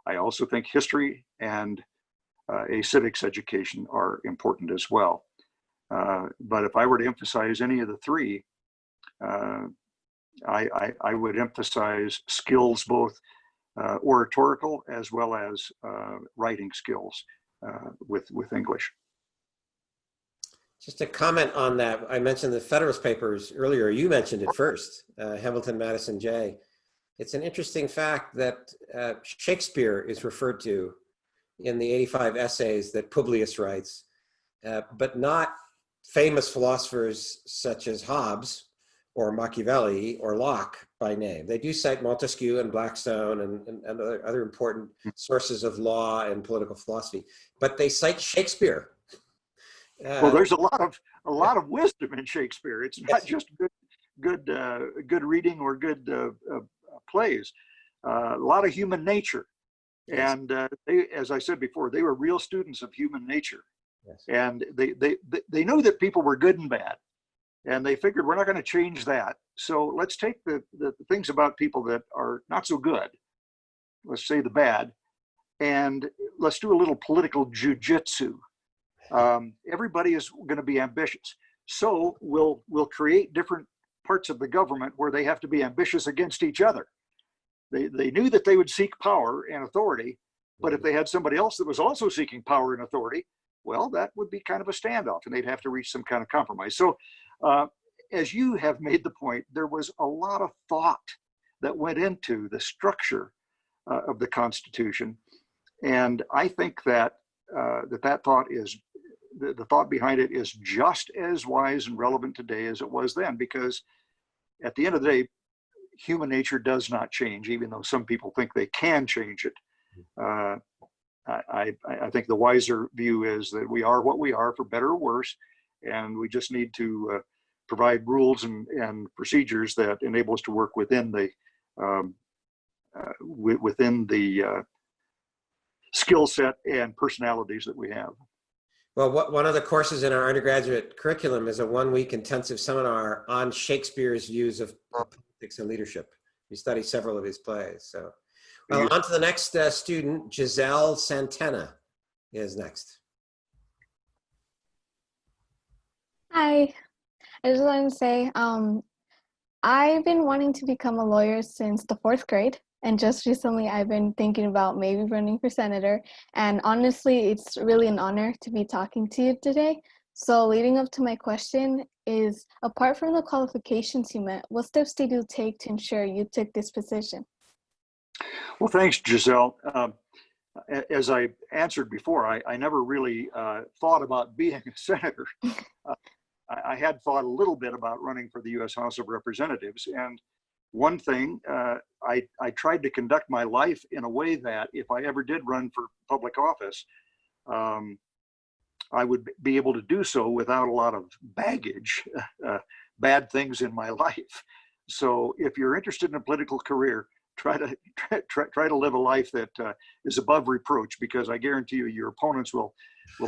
I also think history and a civics education are important as well. But if I were to emphasize any of the three, I would emphasize skills, both oratorical as well as writing skills with English. Just a comment on that. I mentioned the Federalist Papers earlier. You mentioned it first, Hamilton, Madison, Jay. It's an interesting fact that Shakespeare is referred to in the 85 essays that Publius writes, but not famous philosophers such as Hobbes or Machiavelli or Locke by name. They do cite Montesquieu and Blackstone and other important sources of law and political philosophy, but they cite Shakespeare. Well, there's a lot of wisdom in Shakespeare. It's not just good reading or good plays. A lot of human nature, and they, as I said before, they were real students of human nature, and they knew that people were good and bad, and they figured we're not going to change that. So let's take the things about people that are not so good, let's say the bad, and let's do a little political jujitsu. Everybody is going to be ambitious. So we'll create different parts of the government where they have to be ambitious against each other. They knew that they would seek power and authority, but if they had somebody else that was also seeking power and authority, well, that would be kind of a standoff and they'd have to reach some kind of compromise. So as you have made the point, there was a lot of thought that went into the structure of the Constitution. And I think that that thought is, the thought behind it is just as wise and relevant today as it was then, because at the end of the day, human nature does not change, even though some people think they can change it. I think the wiser view is that we are what we are, for better or worse, and we just need to provide rules and procedures that enable us to work within the skill set and personalities that we have. Well, one of the courses in our undergraduate curriculum is a one-week intensive seminar on Shakespeare's views of politics and leadership. We study several of his plays. So, well, on to the next student. Gisselle Santana is next. Hi, I just wanted to say, I've been wanting to become a lawyer since the 4th grade. And just recently, I've been thinking about maybe running for senator. And honestly, it's really an honor to be talking to you today. So leading up to my question is, apart from the qualifications you met, what steps did you take to ensure you took this position? Well, thanks, Gisselle. As I answered before, I never really thought about being a senator. I had thought a little bit about running for the U.S. House of Representatives. And one thing, I tried to conduct my life in a way that if I ever did run for public office, I would be able to do so without a lot of baggage, bad things in my life. So if you're interested in a political career, try to live a life that is above reproach, because I guarantee you your opponents will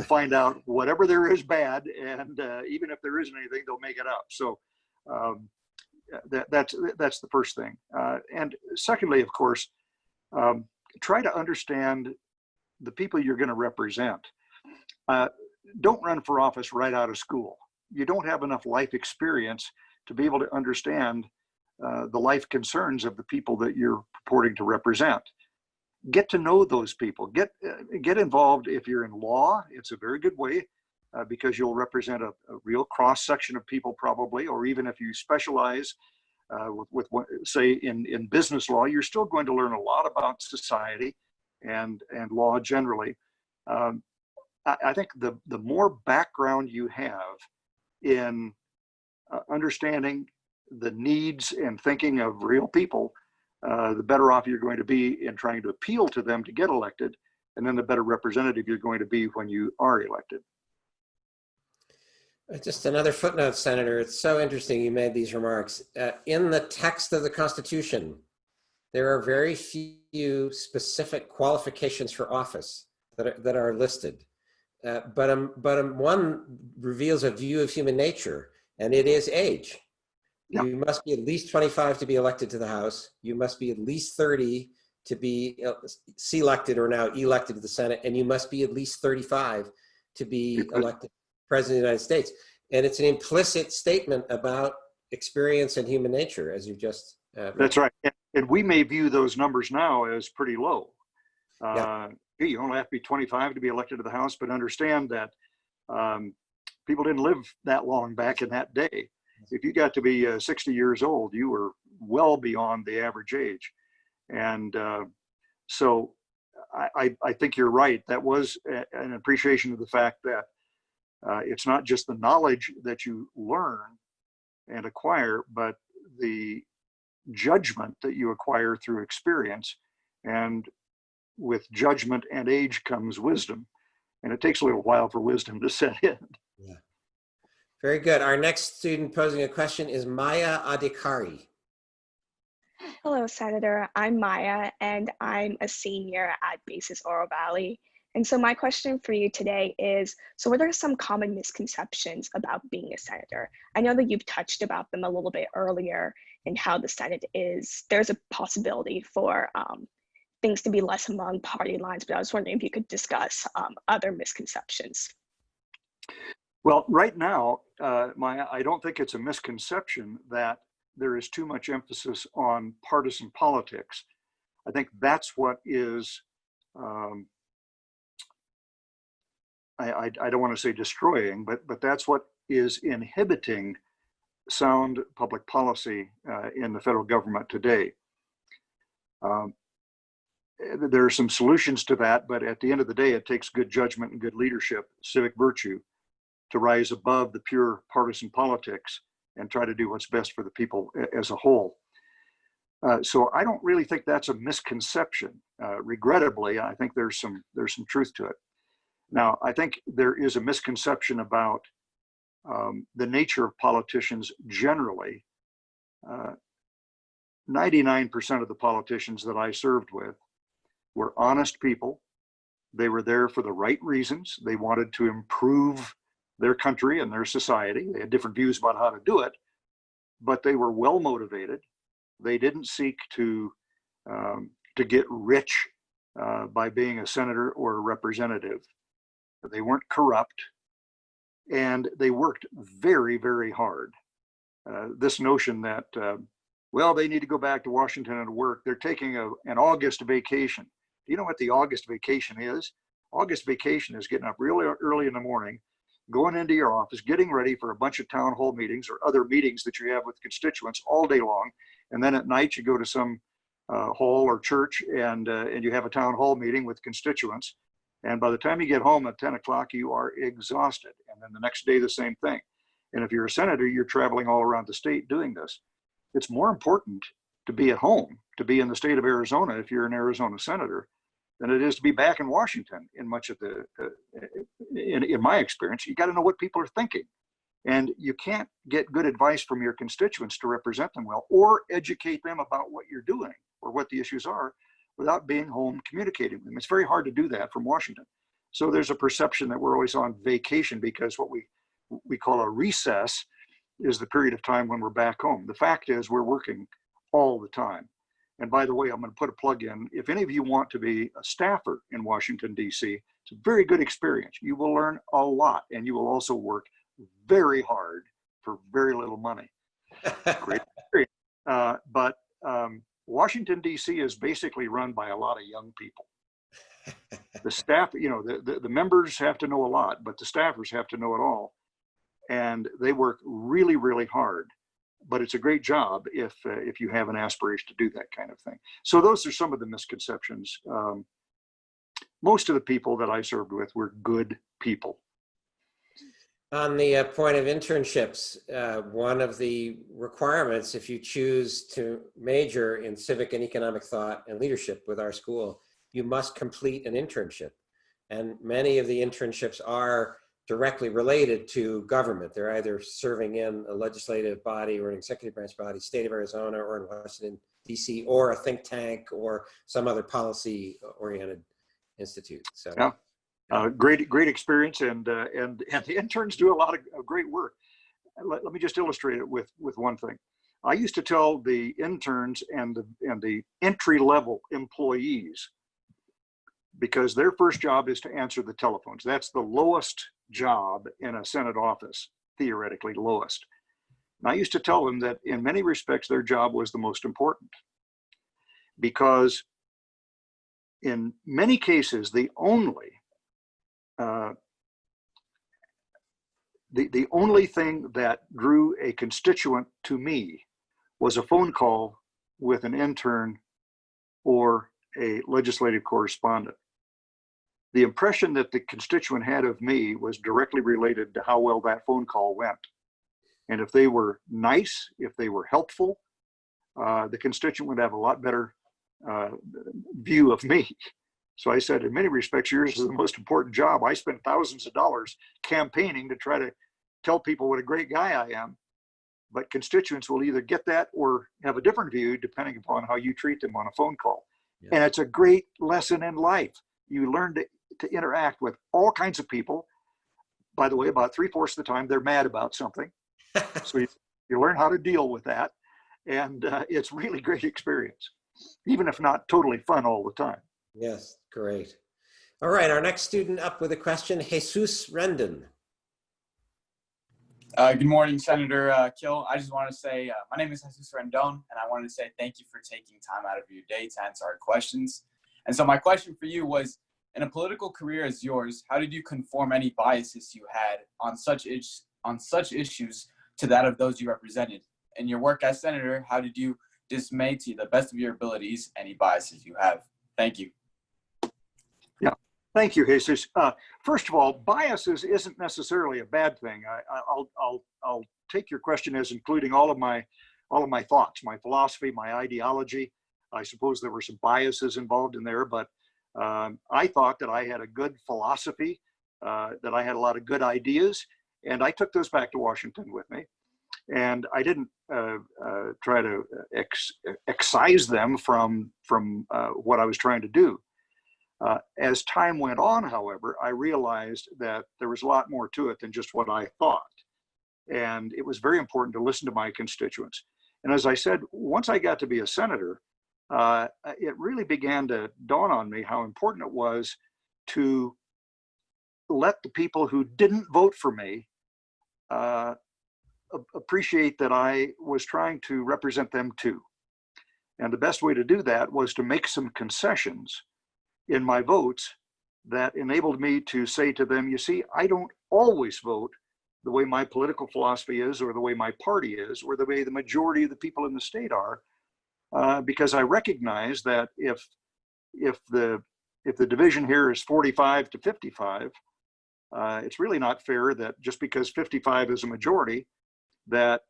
find out whatever there is bad, and even if there isn't anything, they'll make it up. So that's the first thing. And secondly, of course, try to understand the people you're going to represent. Don't run for office right out of school. You don't have enough life experience to be able to understand the life concerns of the people that you're purporting to represent. Get to know those people. Get involved. If you're in law, it's a very good way because you'll represent a real cross section of people probably, or even if you specialize with what, say in business law, you're still going to learn a lot about society and law generally. I think the more background you have in understanding the needs and thinking of real people, the better off you're going to be in trying to appeal to them to get elected, and then the better representative you're going to be when you are elected. Just another footnote, Senator. It's so interesting you made these remarks. In the text of the Constitution, there are very few specific qualifications for office that are listed. But one reveals a view of human nature, and it is age. Yeah. You must be at least 25 to be elected to the House. You must be at least 30 to be selected or now elected to the Senate, and you must be at least 35 to be elected President of the United States. And it's an implicit statement about experience and human nature, as you just That's right. And we may view those numbers now as pretty low. Yeah. You only have to be 25 to be elected to the House, but understand that people didn't live that long back in that day. If you got to be 60 years old, you were well beyond the average age. And so I think you're right. That was an appreciation of the fact that it's not just the knowledge that you learn and acquire, but the judgment that you acquire through experience. And with judgment and age comes wisdom. And it takes a little while for wisdom to set in. Yeah. Very good. Our next student posing a question is Maya Adhikari. Hello, Senator. I'm Maya, and I'm a senior at Basis Oro Valley. And so my question for you today is, so what are some common misconceptions about being a senator? I know that you've touched about them a little bit earlier and how the Senate is, there's a possibility for things to be less among party lines, but I was wondering if you could discuss other misconceptions. Well, right now, Maya, I don't think it's a misconception that there is too much emphasis on partisan politics. I think that's what is, I don't want to say destroying, but that's what is inhibiting sound public policy in the federal government today. There are some solutions to that, but at the end of the day, it takes good judgment and good leadership, civic virtue, to rise above the pure partisan politics and try to do what's best for the people as a whole. So I don't really think that's a misconception. Regrettably, I think there's some truth to it. Now, I think there is a misconception about the nature of politicians generally. 99% of the politicians that I served with were honest people. They were there for the right reasons. They wanted to improve their country and their society. They had different views about how to do it, but they were well motivated. They didn't seek to get rich by being a senator or a representative. They weren't corrupt, and they worked very, very hard. This notion that, well, they need to go back to Washington and work. They're taking an August vacation. Do you know what the August vacation is? August vacation is getting up really early in the morning, going into your office, getting ready for a bunch of town hall meetings or other meetings that you have with constituents all day long. And then at night you go to some hall or church and you have a town hall meeting with constituents. And by the time you get home at 10 o'clock, you are exhausted. And then the next day, the same thing. And if you're a senator, you're traveling all around the state doing this. It's more important to be at home, to be in the state of Arizona if you're an Arizona senator, than it is to be back in Washington. In much of the, in my experience, you got to know what people are thinking. And you can't get good advice from your constituents to represent them well or educate them about what you're doing or what the issues are without being home communicating with them. It's very hard to do that from Washington. So there's a perception that we're always on vacation because what we call a recess is the period of time when we're back home. The fact is we're working all the time. And by the way, I'm going to put a plug in. If any of you want to be a staffer in Washington, D.C., it's a very good experience. You will learn a lot, and you will also work very hard for very little money. Great experience. But Washington, D.C. is basically run by a lot of young people. The staff, you know, the members have to know a lot, but the staffers have to know it all. And they work really, really hard. But it's a great job if you have an aspiration to do that kind of thing. So those are some of the misconceptions. Most of the people that I served with were good people. On the point of internships, one of the requirements, if you choose to major in civic and economic thought and leadership with our school, you must complete an internship. And many of the internships are directly related to government. They're either serving in a legislative body or an executive branch body, state of Arizona or in Washington, DC, or a think tank or some other policy-oriented institute. So. Yeah. Great experience, and the interns do a lot of great work. Let me just illustrate it with one thing. I used to tell the interns and the entry-level employees, because their first job is to answer the telephones. That's the lowest job in a Senate office, theoretically lowest. And I used to tell them that in many respects their job was the most important, because in many cases the only thing that drew a constituent to me was a phone call with an intern or a legislative correspondent. The impression that the constituent had of me was directly related to how well that phone call went. And if they were nice, if they were helpful, the constituent would have a lot better view of me. So I said, in many respects, yours is the most important job. I spent thousands of dollars campaigning to try to tell people what a great guy I am. But constituents will either get that or have a different view depending upon how you treat them on a phone call. Yeah. And it's a great lesson in life. You learn to interact with all kinds of people. By the way, about 3/4 of the time, they're mad about something. So you learn how to deal with that. And it's really great experience, even if not totally fun all the time. Yes, great. All right, our next student up with a question, Jesus Rendon. Good morning, Senator Kyl. I just want to say, my name is Jesus Rendon, and I wanted to say thank you for taking time out of your day to answer our questions. And so my question for you was, in a political career as yours, how did you conform any biases you had on such issues to that of those you represented? In your work as senator, how did you dismay to the best of your abilities any biases you have? Thank you. Yeah, thank you, Jesus. First of all, biases isn't necessarily a bad thing. I'll take your question as including all of my thoughts, my philosophy, my ideology. I suppose there were some biases involved in there, but I thought that I had a good philosophy, that I had a lot of good ideas, and I took those back to Washington with me. And I didn't try to excise them from what I was trying to do. As time went on, however, I realized that there was a lot more to it than just what I thought. And it was very important to listen to my constituents. And as I said, once I got to be a senator, it really began to dawn on me how important it was to let the people who didn't vote for me appreciate that I was trying to represent them too. And the best way to do that was to make some concessions in my votes that enabled me to say to them, you see, I don't always vote the way my political philosophy is, or the way my party is, or the way the majority of the people in the state are, because I recognize that if the division here is 45 to 55, it's really not fair that just because 55 is a majority, that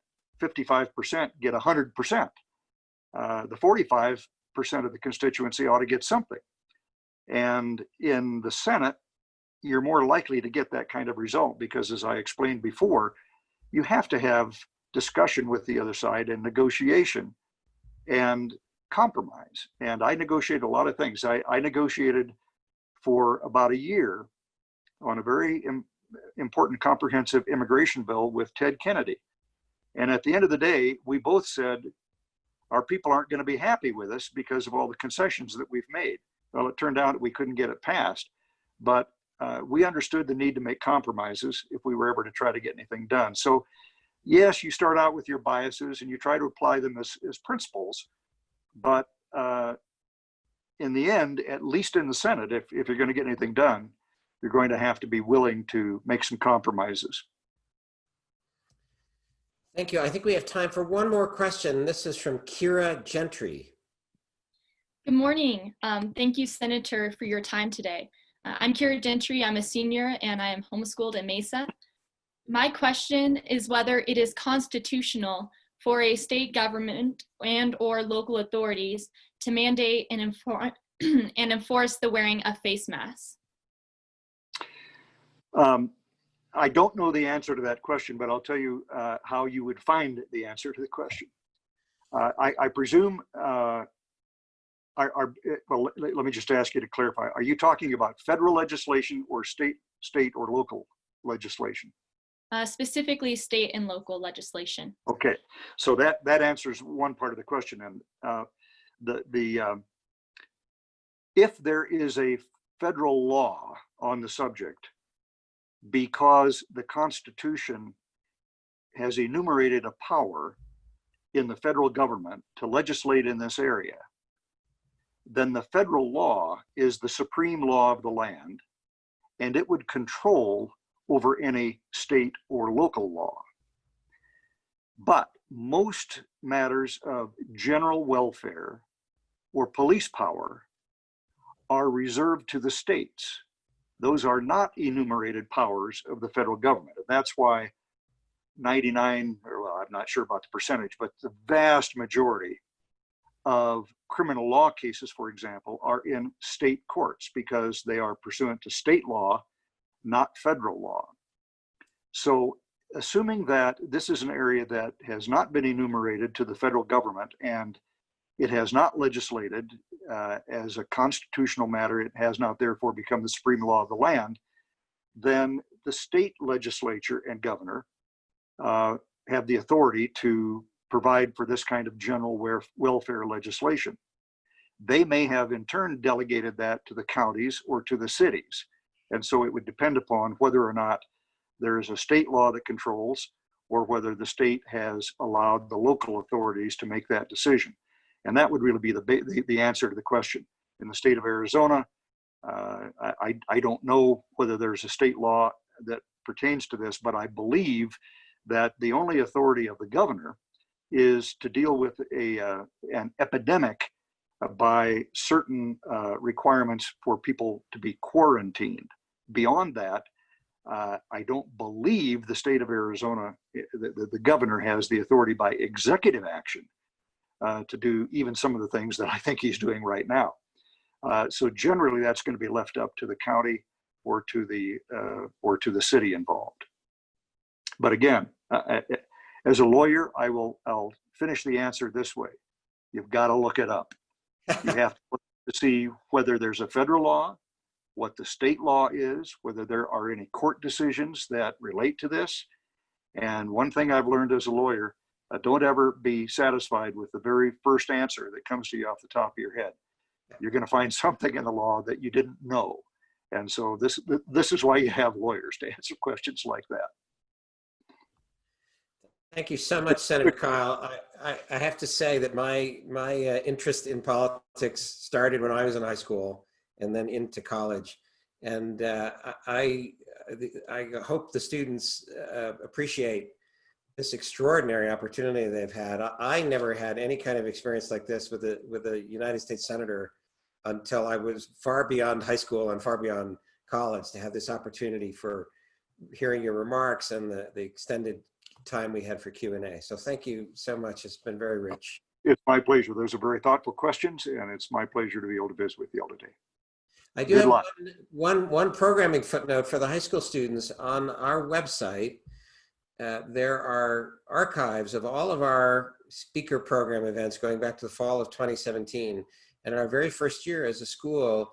55% get 100%. The 45% of the constituency ought to get something. And in the Senate, you're more likely to get that kind of result because, as I explained before, you have to have discussion with the other side and negotiation and compromise. And I negotiated a lot of things. I negotiated for about a year on a very important comprehensive immigration bill with Ted Kennedy. And at the end of the day, we both said, our people aren't going to be happy with us because of all the concessions that we've made. Well, it turned out we couldn't get it passed, but we understood the need to make compromises if we were ever to try to get anything done. So yes, you start out with your biases and you try to apply them as principles, but in the end, at least in the Senate, if you're going to get anything done, you're going to have to be willing to make some compromises. Thank you. I think we have time for one more question. This is from Kira Gentry. Good morning. Thank you, Senator, for your time today. I'm Kira Gentry. I'm a senior and I am homeschooled at Mesa. My question is whether it is constitutional for a state government and or local authorities to mandate and enforce the wearing of face masks. I don't know the answer to that question, but I'll tell you how you would find the answer to the question. I presume, well, let me just ask you to clarify. Are you talking about federal legislation or state or local legislation? Specifically state and local legislation. Okay, so that answers one part of the question. And if there is a federal law on the subject, because the Constitution has enumerated a power in the federal government to legislate in this area, then the federal law is the supreme law of the land, and it would control over any state or local law. But most matters of general welfare or police power are reserved to the states. Those are not enumerated powers of the federal government. And that's why 99, or well, I'm not sure about the percentage, but the vast majority of criminal law cases, for example, are in state courts because they are pursuant to state law, not federal law. So assuming that this is an area that has not been enumerated to the federal government and it has not legislated as a constitutional matter, it has not therefore become the supreme law of the land, then the state legislature and governor have the authority to provide for this kind of general welfare legislation. They may have in turn delegated that to the counties or to the cities. And so it would depend upon whether or not there is a state law that controls or whether the state has allowed the local authorities to make that decision. And that would really be the answer to the question. In the state of Arizona, I don't know whether there's a state law that pertains to this, but I believe that the only authority of the governor is to deal with an epidemic by certain requirements for people to be quarantined. Beyond that, I don't believe the state of Arizona, the governor has the authority by executive action to do even some of the things that I think he's doing right now. So generally, that's going to be left up to the county or to the city involved. But again, as a lawyer, I'll finish the answer this way: you've got to look it up. You have to look to see whether there's a federal law, what the state law is, whether there are any court decisions that relate to this. And one thing I've learned as a lawyer, don't ever be satisfied with the very first answer that comes to you off the top of your head. You're going to find something in the law that you didn't know. And so this is why you have lawyers, to answer questions like that. Thank you so much, Senator Kyl. I have to say that my interest in politics started when I was in high school and then into college. And I hope the students appreciate this extraordinary opportunity they've had. I never had any kind of experience like this with a United States Senator until I was far beyond high school and far beyond college, to have this opportunity for hearing your remarks and the extended time we had for Q&A. So thank you so much. It's been very rich. It's my pleasure. Those are very thoughtful questions, and it's my pleasure to be able to visit with you all today. I do have one programming footnote for the high school students. On our website, there are archives of all of our speaker program events going back to the fall of 2017. And our very first year as a school,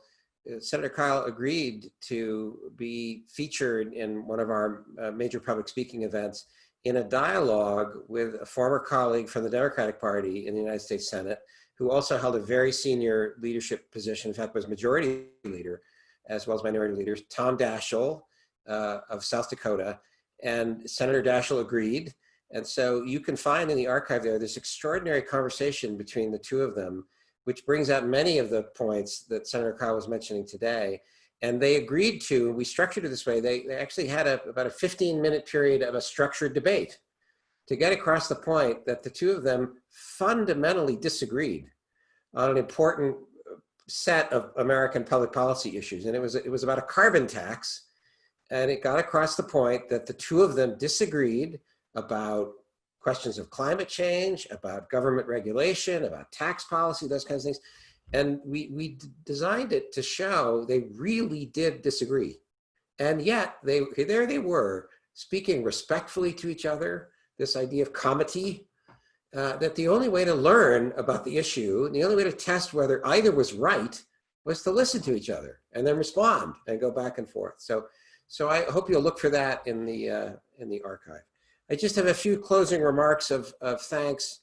Senator Kyl agreed to be featured in one of our major public speaking events in a dialogue with a former colleague from the Democratic Party in the United States Senate, who also held a very senior leadership position, in fact was majority leader as well as minority leaders, Tom Daschle of South Dakota. And Senator Daschle agreed. And so you can find in the archive there this extraordinary conversation between the two of them, which brings out many of the points that Senator Kyl was mentioning today. And they agreed to, we structured it this way, they actually had about a 15-minute period of a structured debate to get across the point that the two of them fundamentally disagreed on an important set of American public policy issues. And it was about a carbon tax. And it got across the point that the two of them disagreed about questions of climate change, about government regulation, about tax policy, those kinds of things. And we designed it to show they really did disagree. And yet there they were, speaking respectfully to each other, this idea of comity, that the only way to learn about the issue, and the only way to test whether either was right, was to listen to each other and then respond and go back and forth. So I hope you'll look for that in the archive. I just have a few closing remarks of thanks,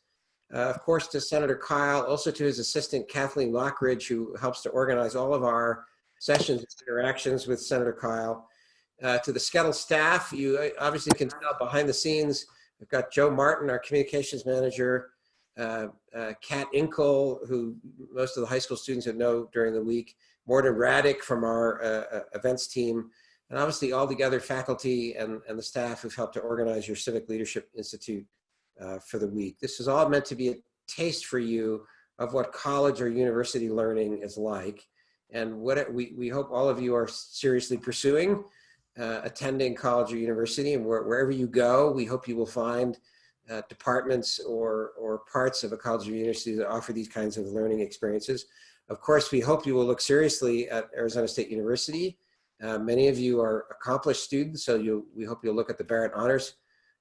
of course, to Senator Kyl, also to his assistant, Kathleen Lockridge, who helps to organize all of our sessions and interactions with Senator Kyl. To the SCETL staff, you obviously can tell behind the scenes, we've got Joe Martin, our communications manager, Kat Inkle, who most of the high school students would know during the week, Morton Raddick from our events team, and obviously all the other faculty and the staff who've helped to organize your Civic Leadership Institute for the week. This is all meant to be a taste for you of what college or university learning is like, and what we hope all of you are seriously pursuing attending college or university, and wherever you go, we hope you will find departments or parts of a college or university that offer these kinds of learning experiences. Of course, we hope you will look seriously at Arizona State University. Many of you are accomplished students, so we hope you'll look at the Barrett Honors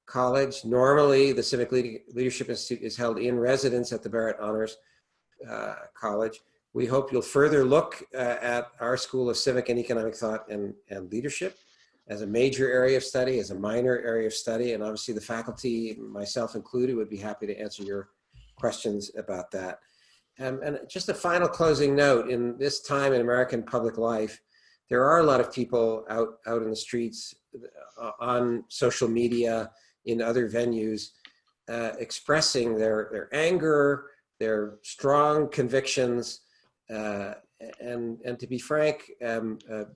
College. Normally, the Civic Leadership Institute is held in residence at the Barrett Honors College. We hope you'll further look at our School of Civic and Economic Thought and Leadership as a major area of study, as a minor area of study, and obviously the faculty, myself included, would be happy to answer your questions about that. And just a final closing note, in this time in American public life, there are a lot of people out in the streets, on social media, in other venues, expressing their anger, their strong convictions, and to be frank,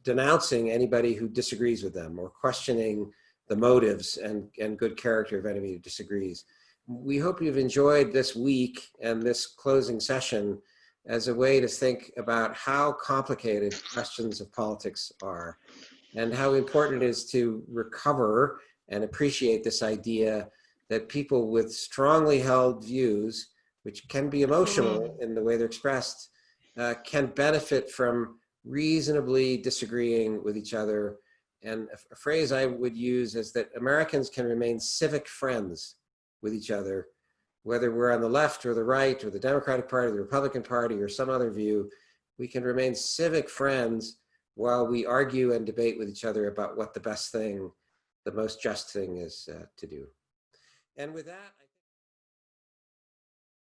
denouncing anybody who disagrees with them or questioning the motives and good character of anybody who disagrees. We hope you've enjoyed this week and this closing session as a way to think about how complicated questions of politics are and how important it is to recover and appreciate this idea that people with strongly held views, which can be emotional in the way they're expressed, can benefit from reasonably disagreeing with each other. And a phrase I would use is that Americans can remain civic friends with each other, whether we're on the left or the right or the Democratic Party, the Republican Party, or some other view. We can remain civic friends while we argue and debate with each other about what the best thing, the most just thing is to do. And with that,